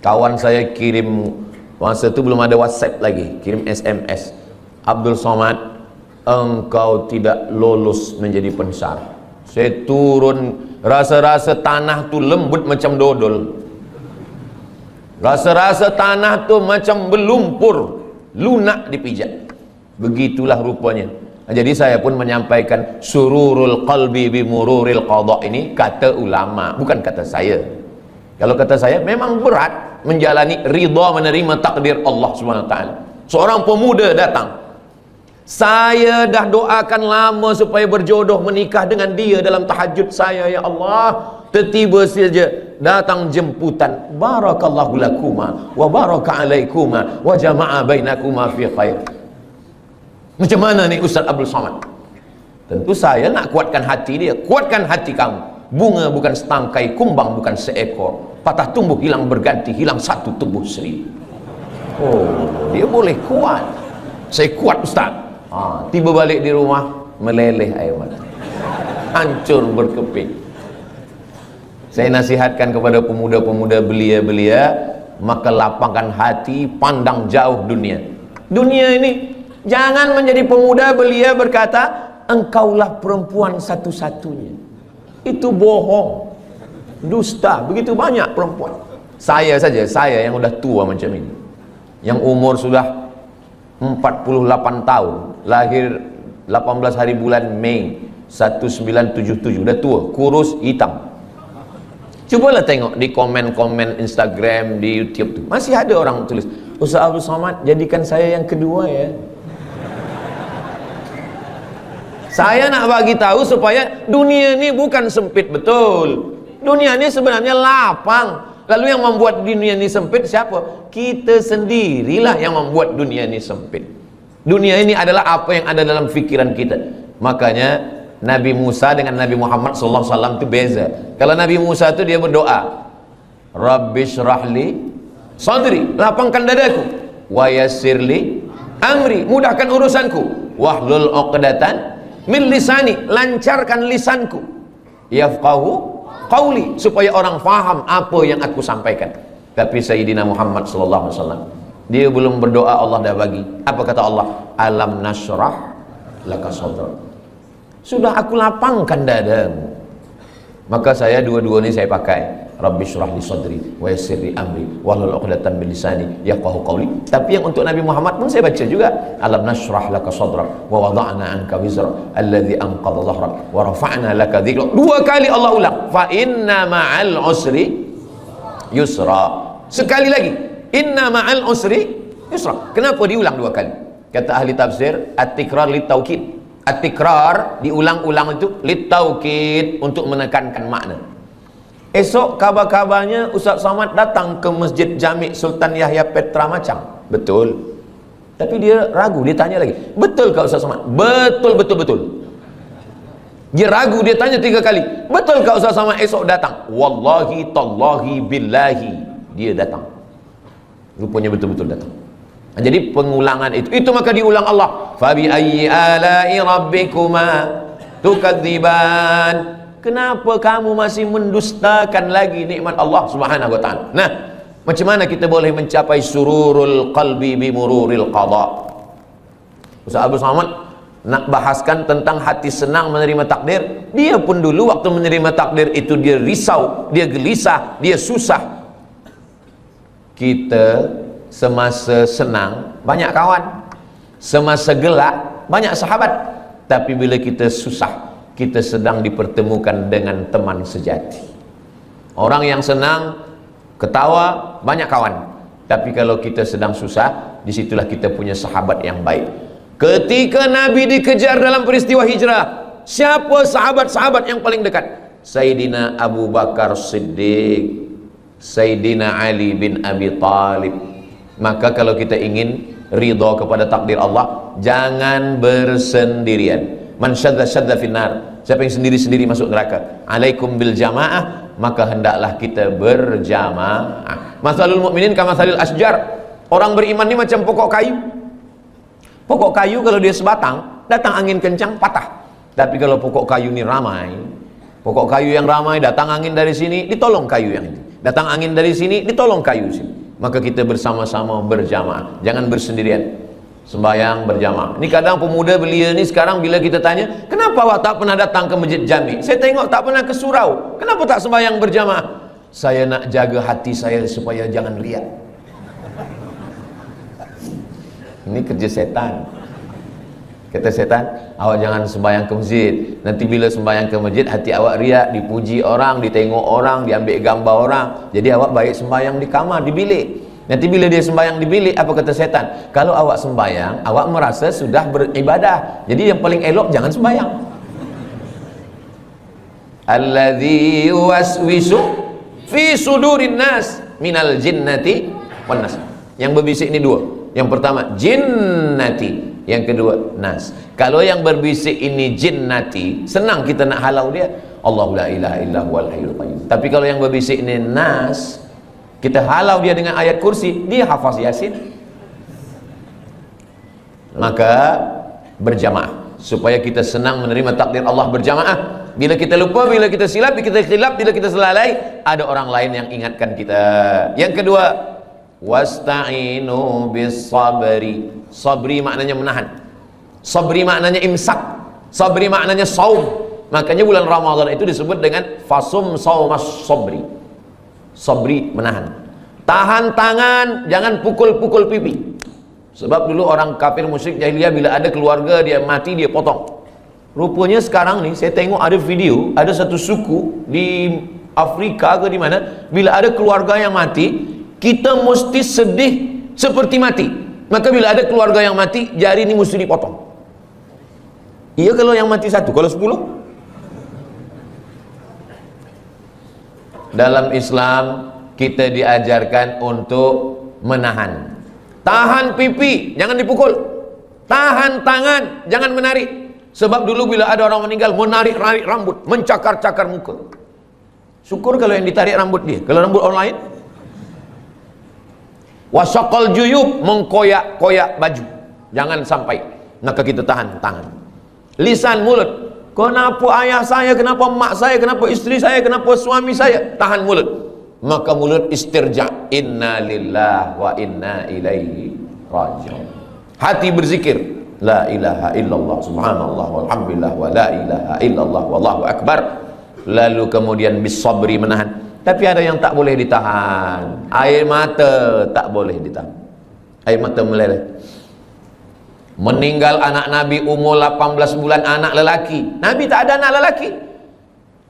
Kawan saya kirim, masa tu belum ada WhatsApp lagi, kirim SMS, Abdul Somad, engkau tidak lolos menjadi pensyarah. Saya turun, rasa-rasa tanah tu lembut macam dodol, rasa-rasa tanah tu macam berlumpur, lunak dipijak. Begitulah rupanya. Jadi saya pun menyampaikan sururul qalbi bimururil qadha ini kata ulama, bukan kata saya. Kalau kata saya, memang berat menjalani ridha, menerima takdir Allah SWT. Seorang pemuda datang, saya dah doakan lama supaya berjodoh menikah dengan dia dalam tahajud saya, ya Allah. Tiba-tiba saja datang jemputan, barakallahu lakuma wa baraka alaikuma wa jama'a bainakuma fi khair. Macam mana ni Ustaz Abdul Somad? Tentu saya nak kuatkan hati dia. Kuatkan hati kamu. Bunga bukan setangkai, kumbang bukan seekor. Patah tumbuh hilang berganti, hilang satu tumbuh seribu. Oh, dia boleh kuat. Saya kuat Ustaz. Tiba balik di rumah, meleleh air mata, hancur berkeping. Saya nasihatkan kepada pemuda-pemuda belia-belia, maka lapangkan hati, pandang jauh dunia. Dunia ini, jangan menjadi pemuda belia berkata, engkaulah perempuan satu-satunya. Itu bohong, dusta. Begitu banyak perempuan. Saya saja, saya yang udah tua macam ini, yang umur sudah 48 tahun, lahir 18 hari bulan Mei 1977, udah tua, kurus, hitam. Cobalah tengok di komen-komen Instagram, di YouTube tuh, masih ada orang tulis, Ustaz Abdul Somad, jadikan saya yang kedua ya. Saya nak bagi tahu supaya dunia ini bukan sempit betul. Dunia ini sebenarnya lapang. Lalu yang membuat dunia ini sempit siapa? Kita sendirilah yang membuat dunia ini sempit. Dunia ini adalah apa yang ada dalam fikiran kita. Makanya Nabi Musa dengan Nabi Muhammad SAW itu beza. Kalau Nabi Musa itu dia berdoa, Rabbi syrahli sadri, lapangkan dadaku, wa yassirli amri, mudahkan urusanku, wahlul uqdatan min lisani, lancarkan lisanku, yafqahu qauli, supaya orang faham apa yang aku sampaikan. Tapi Sayyidina Muhammad SAW, dia belum berdoa Allah dah bagi. Apa kata Allah? Alam nashrah laka sadrak, sudah aku lapangkan dadamu. Maka saya dua-dua ini saya pakai, Rabbi syrah li sadri wa yassir li amri wahlul 'uqdatam min lisani yafqahu qawli. Tapi yang untuk Nabi Muhammad pun saya baca juga, alam nashrah laka sadrak wa wada'na anka wizrak alladhi anqadha dhahrak wa rafa'na laka dhikrak. Dua kali Allah ulang, fa inna ma'al usri yusra. Sekali lagi, inna ma'al usri yusra. Kenapa diulang dua kali? Kata ahli tafsir, at-tikrar lit-taukid. At-tikrar diulang-ulang itu lit-taukid, untuk menekankan makna. Esok kabar-kabarnya Ustaz Somad datang ke Masjid Jami' Sultan Yahya Petra Macang. Betul. Tapi dia ragu, dia tanya lagi, betul kah Ustaz Somad? Betul, betul, betul. Dia ragu, dia tanya 3 kali, betul kah Ustaz Somad esok datang? Wallahi, tallahi, billahi, dia datang. Rupanya betul-betul datang. Jadi pengulangan itu maka diulang Allah. Fabi ayyi ala'i rabbikuma tukadziban. Kenapa kamu masih mendustakan lagi nikmat Allah Subhanahu wa taala? Nah, macam mana kita boleh mencapai sururul qalbi bimururil qada? Ustaz Abdul Somad nak bahaskan tentang hati senang menerima takdir. Dia pun dulu waktu menerima takdir itu dia risau, dia gelisah, dia susah. Kita semasa senang banyak kawan, semasa gelap banyak sahabat, tapi bila kita susah, kita sedang dipertemukan dengan teman sejati. Orang yang senang ketawa banyak kawan, tapi kalau kita sedang susah, disitulah kita punya sahabat yang baik. Ketika Nabi dikejar dalam peristiwa hijrah, siapa sahabat-sahabat yang paling dekat? Sayyidina Abu Bakar Siddiq, Sayyidina Ali bin Abi Talib. Maka kalau kita ingin ridha kepada takdir Allah, jangan bersendirian. Man syadda finnar, siapa yang sendiri-sendiri masuk neraka. Alaikum bil jamaah, maka hendaklah kita berjamaah. Masalul mukminin kamasalil asjar. Orang beriman ini macam pokok kayu. Pokok kayu kalau dia sebatang, datang angin kencang patah. Tapi kalau pokok kayu ini ramai, pokok kayu yang ramai, datang angin dari sini, ditolong kayu yang ini. Datang angin dari sini, ditolong kayu sini. Maka kita bersama-sama berjamaah, jangan bersendirian. Sembahyang berjamaah. Ini kadang pemuda belia ni sekarang bila kita tanya, kenapa awak tak pernah datang ke Masjid Jami'? Saya tengok tak pernah ke surau. Kenapa tak sembahyang berjamaah? Saya nak jaga hati saya supaya jangan riak. Ini kerja setan. Kata setan, awak jangan sembahyang ke masjid. Nanti bila sembahyang ke masjid, hati awak riak, dipuji orang, ditengok orang, diambil gambar orang. Jadi awak baik sembahyang di kamar, di bilik. Nanti bila dia sembahyang di bilik, apa kata setan? Kalau awak sembahyang, awak merasa sudah beribadah. Jadi yang paling elok jangan sembahyang. Alladzi yuwaswisu fi sudurin nas minal jinnati wan nas. Yang berbisik ini dua. Yang pertama jinnati, yang kedua nas. Kalau yang berbisik ini jinnati, senang kita nak halau dia. Allahu la ilaha illa huwal hayyul qayyum. Tapi kalau yang berbisik ini nas, kita halau dia dengan ayat kursi, dia hafaz Yasin. Maka berjamaah supaya kita senang menerima takdir Allah berjamaah. Bila kita lupa, bila kita silap, bila kita khilaf, bila kita selalai, ada orang lain yang ingatkan kita. Yang kedua, wasta'inu bis sabri. Sabri maknanya menahan. Sabri maknanya imsak. Sabri maknanya saum. Makanya bulan Ramadan itu disebut dengan fasum saumas sabri. Sabri menahan. Tahan tangan, jangan pukul-pukul pipi. Sebab dulu orang kafir musyrik jahiliyah bila ada keluarga dia mati dia potong. Rupanya sekarang ni saya tengok ada video, ada satu suku di Afrika ke di mana, bila ada keluarga yang mati, kita mesti sedih seperti mati. Maka bila ada keluarga yang mati, jari ini mesti dipotong. Iya kalau yang mati satu, kalau 10? Dalam Islam kita diajarkan untuk menahan. Tahan pipi, jangan dipukul. Tahan tangan, jangan menarik. Sebab dulu bila ada orang meninggal, menarik-narik rambut, mencakar-cakar muka. Syukur kalau yang ditarik rambut dia. Kalau rambut orang lain, wasaqal juyub, mengkoyak-koyak baju, jangan sampai. Maka kita tahan tangan. Lisan, mulut, kenapa ayah saya, kenapa mak saya, kenapa istri saya, kenapa suami saya, tahan mulut. Maka mulut istirja, inna lillah wa inna ilaihi raji'un. Hati berzikir, la ilaha illallah, subhanallah, walhamdulillah, wa la ilaha illallah, wallahu akbar. Lalu kemudian bisabri, menahan. Tapi ada yang tak boleh ditahan. Air mata tak boleh ditahan. Air mata meleleh. Meninggal anak Nabi umur 18 bulan, anak lelaki. Nabi tak ada anak lelaki.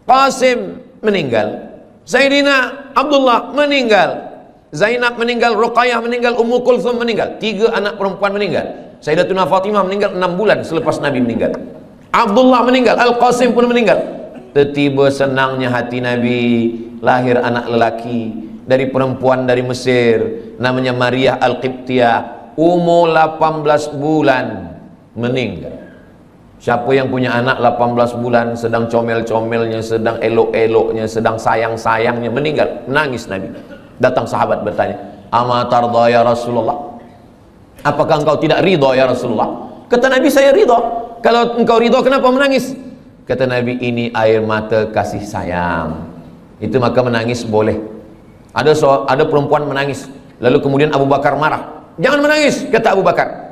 Qasim meninggal, Sayyidina Abdullah meninggal, Zainab meninggal, Ruqayyah meninggal, Ummu Kulthum meninggal. 3 anak perempuan meninggal. Sayyidatuna Fatimah meninggal 6 bulan selepas Nabi meninggal. Abdullah meninggal, Al-Qasim pun meninggal. Tiba senangnya hati Nabi, lahir anak lelaki dari perempuan dari Mesir, namanya Maria Al-Qibtiyah, umur 18 bulan meninggal. Siapa yang punya anak 18 bulan, sedang comel-comelnya, sedang elok-eloknya, sedang sayang-sayangnya, meninggal, menangis Nabi. Datang sahabat bertanya, ama tarda ya Rasulullah, apakah engkau tidak ridha ya Rasulullah? Kata Nabi, saya ridha. Kalau engkau ridha, kenapa menangis? Kata Nabi, ini air mata kasih sayang. Itu maka menangis boleh. Ada perempuan menangis, lalu kemudian Abu Bakar marah, jangan menangis, kata Abu Bakar.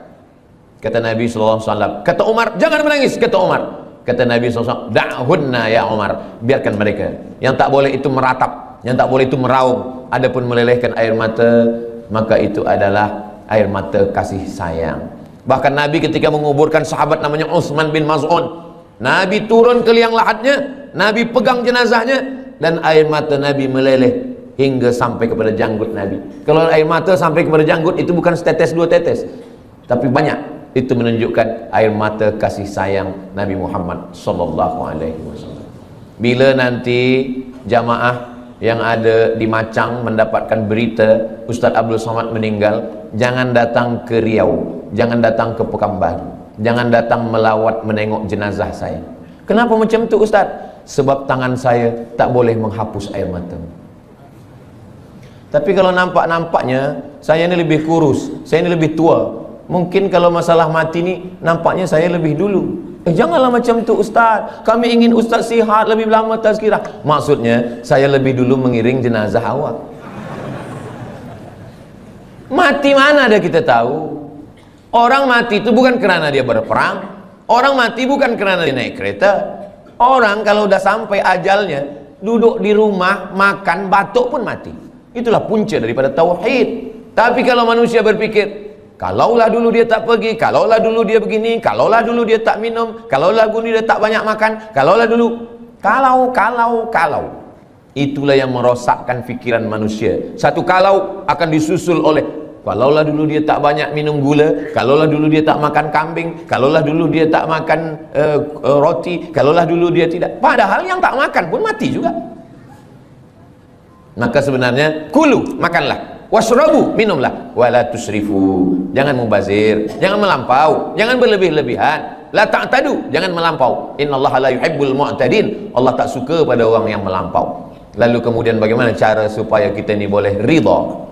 Kata Nabi SAW, kata Umar, jangan menangis, kata Umar. Kata Nabi SAW, da'hunna ya Umar, biarkan mereka. Yang tak boleh itu meratap, yang tak boleh itu meraung. Adapun melelehkan air mata, maka itu adalah air mata kasih sayang. Bahkan Nabi ketika menguburkan sahabat namanya Utsman bin Maz'un, Nabi turun ke liang lahatnya, Nabi pegang jenazahnya, dan air mata Nabi meleleh hingga sampai kepada janggut Nabi. Kalau air mata sampai kepada janggut, itu bukan setetes 2 tetes, tapi banyak. Itu menunjukkan air mata kasih sayang Nabi Muhammad sallallahu alaihi wasallam. Bila nanti jamaah yang ada di Macang mendapatkan berita Ustaz Abdul Somad meninggal, jangan datang ke Riau, jangan datang ke Pekanbaru, jangan datang melawat menengok jenazah saya. Kenapa macam tu Ustaz? Sebab tangan saya tak boleh menghapus air mata. Tapi kalau nampak-nampaknya saya ni lebih kurus, saya ni lebih tua, mungkin kalau masalah mati ni nampaknya saya lebih dulu. Janganlah macam tu Ustaz, kami ingin Ustaz sihat lebih lama tazkirah. Maksudnya saya lebih dulu mengiring jenazah awak. Mati mana ada kita tahu. Orang mati itu bukan kerana dia berperang, orang mati bukan kerana dia naik kereta. Orang kalau udah sampai ajalnya, duduk di rumah, makan, batuk pun mati. Itulah punca daripada tauhid. Tapi kalau manusia berpikir, kalaulah dulu dia tak pergi, kalaulah dulu dia begini, kalaulah dulu dia tak minum, kalaulah dulu dia tak banyak makan, kalaulah dulu, kalau. Itulah yang merosakkan fikiran manusia. Satu kalau akan disusul oleh, kalaulah dulu dia tak banyak minum gula, kalaulah dulu dia tak makan kambing, kalaulah dulu dia tak makan roti, kalaulah dulu dia tidak. Padahal yang tak makan pun mati juga. Maka sebenarnya kulu, makanlah, washrabu, minumlah, wala tusrifu, jangan mubazir, jangan melampau, jangan berlebih-lebihan, la ta'tadu, jangan melampau. Innallaha la yuhibbul mu'tadin, Allah tak suka pada orang yang melampau. Lalu kemudian bagaimana cara supaya kita ni boleh ridha?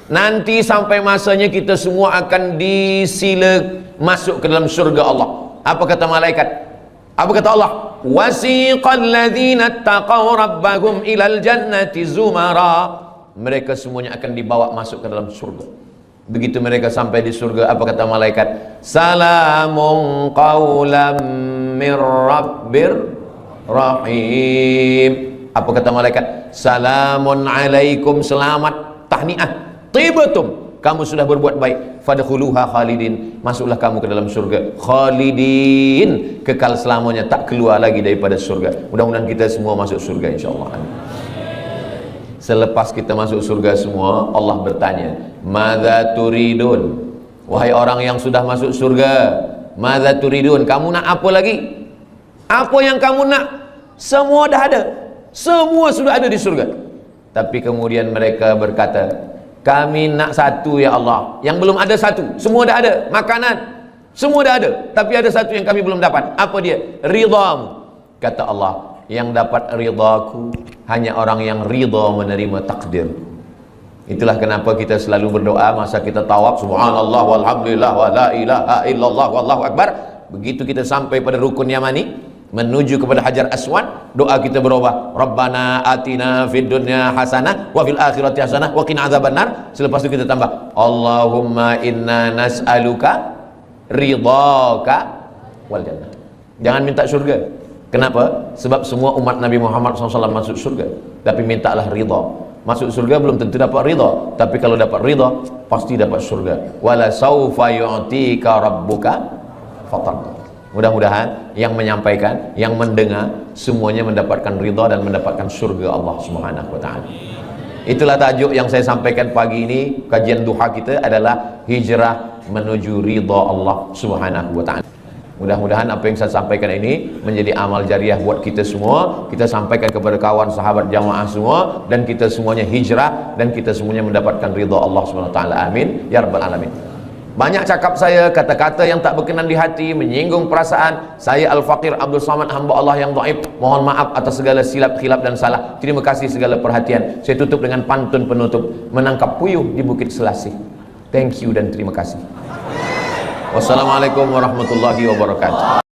Nanti sampai masanya kita semua akan disila masuk ke dalam syurga Allah. Apa kata malaikat? Apa kata Allah? Wasiqal ladzina taqaw rabbahum ilal jannati zumara. Mereka semuanya akan dibawa masuk ke dalam surga. Begitu mereka sampai di surga, apa kata malaikat? Salamun qawlam mir rabbir rahim. Apa kata malaikat? Salamun alaikum, selamat, tahniah, tibatum, kamu sudah berbuat baik, fadkhuluha khalidin, masuklah kamu ke dalam surga khalidin, kekal selamanya, tak keluar lagi daripada surga. Mudah-mudahan kita semua masuk surga insyaallah. Selepas kita masuk surga semua, Allah bertanya, madza turidun, wahai orang yang sudah masuk surga, madza turidun, kamu nak apa lagi? Apa yang kamu nak? Semua dah ada, semua sudah ada di surga. Tapi kemudian mereka berkata, kami nak satu ya Allah, yang belum ada satu. Semua dah ada, makanan semua dah ada, tapi ada satu yang kami belum dapat. Apa dia? Ridhamu. Kata Allah, yang dapat ridhaku hanya orang yang ridha menerima takdir. Itulah kenapa kita selalu berdoa masa kita tawaf, subhanallah walhamdulillah wa la ilaha illallah wallahu akbar. Begitu kita sampai pada rukun Yamani, menuju kepada Hajar Aswad, doa kita berubah, Rabbana atina fid dunya hasanah wa fil akhirati hasanah wa qina adzabannar. Selepas itu kita tambah, Allahumma inna nas'aluka ridhaka wal jannah. Jangan minta surga. Kenapa? Sebab semua umat Nabi Muhammad SAW masuk surga, tapi mintalah ridha. Masuk surga belum tentu dapat ridha, tapi kalau dapat ridha pasti dapat surga. Wala saufa yu'tika rabbuka fatarda. Mudah-mudahan yang menyampaikan, yang mendengar, semuanya mendapatkan ridha dan mendapatkan surga Allah Subhanahu wa taala. Itulah tajuk yang saya sampaikan pagi ini. Kajian duha kita adalah hijrah menuju ridha Allah Subhanahu wa taala. Mudah-mudahan apa yang saya sampaikan ini menjadi amal jariah buat kita semua. Kita sampaikan kepada kawan sahabat jamaah semua, dan kita semuanya hijrah, dan kita semuanya mendapatkan ridha Allah Subhanahu wa taala. Amin ya rabbal alamin. Banyak cakap saya, kata-kata yang tak berkenan di hati, menyinggung perasaan. Saya Al-Faqir Abdul Samad, hamba Allah yang dhaif. Mohon maaf atas segala silap, khilaf dan salah. Terima kasih segala perhatian. Saya tutup dengan pantun penutup, menangkap puyuh di Bukit Selasih. Thank you dan terima kasih. Wassalamualaikum warahmatullahi wabarakatuh.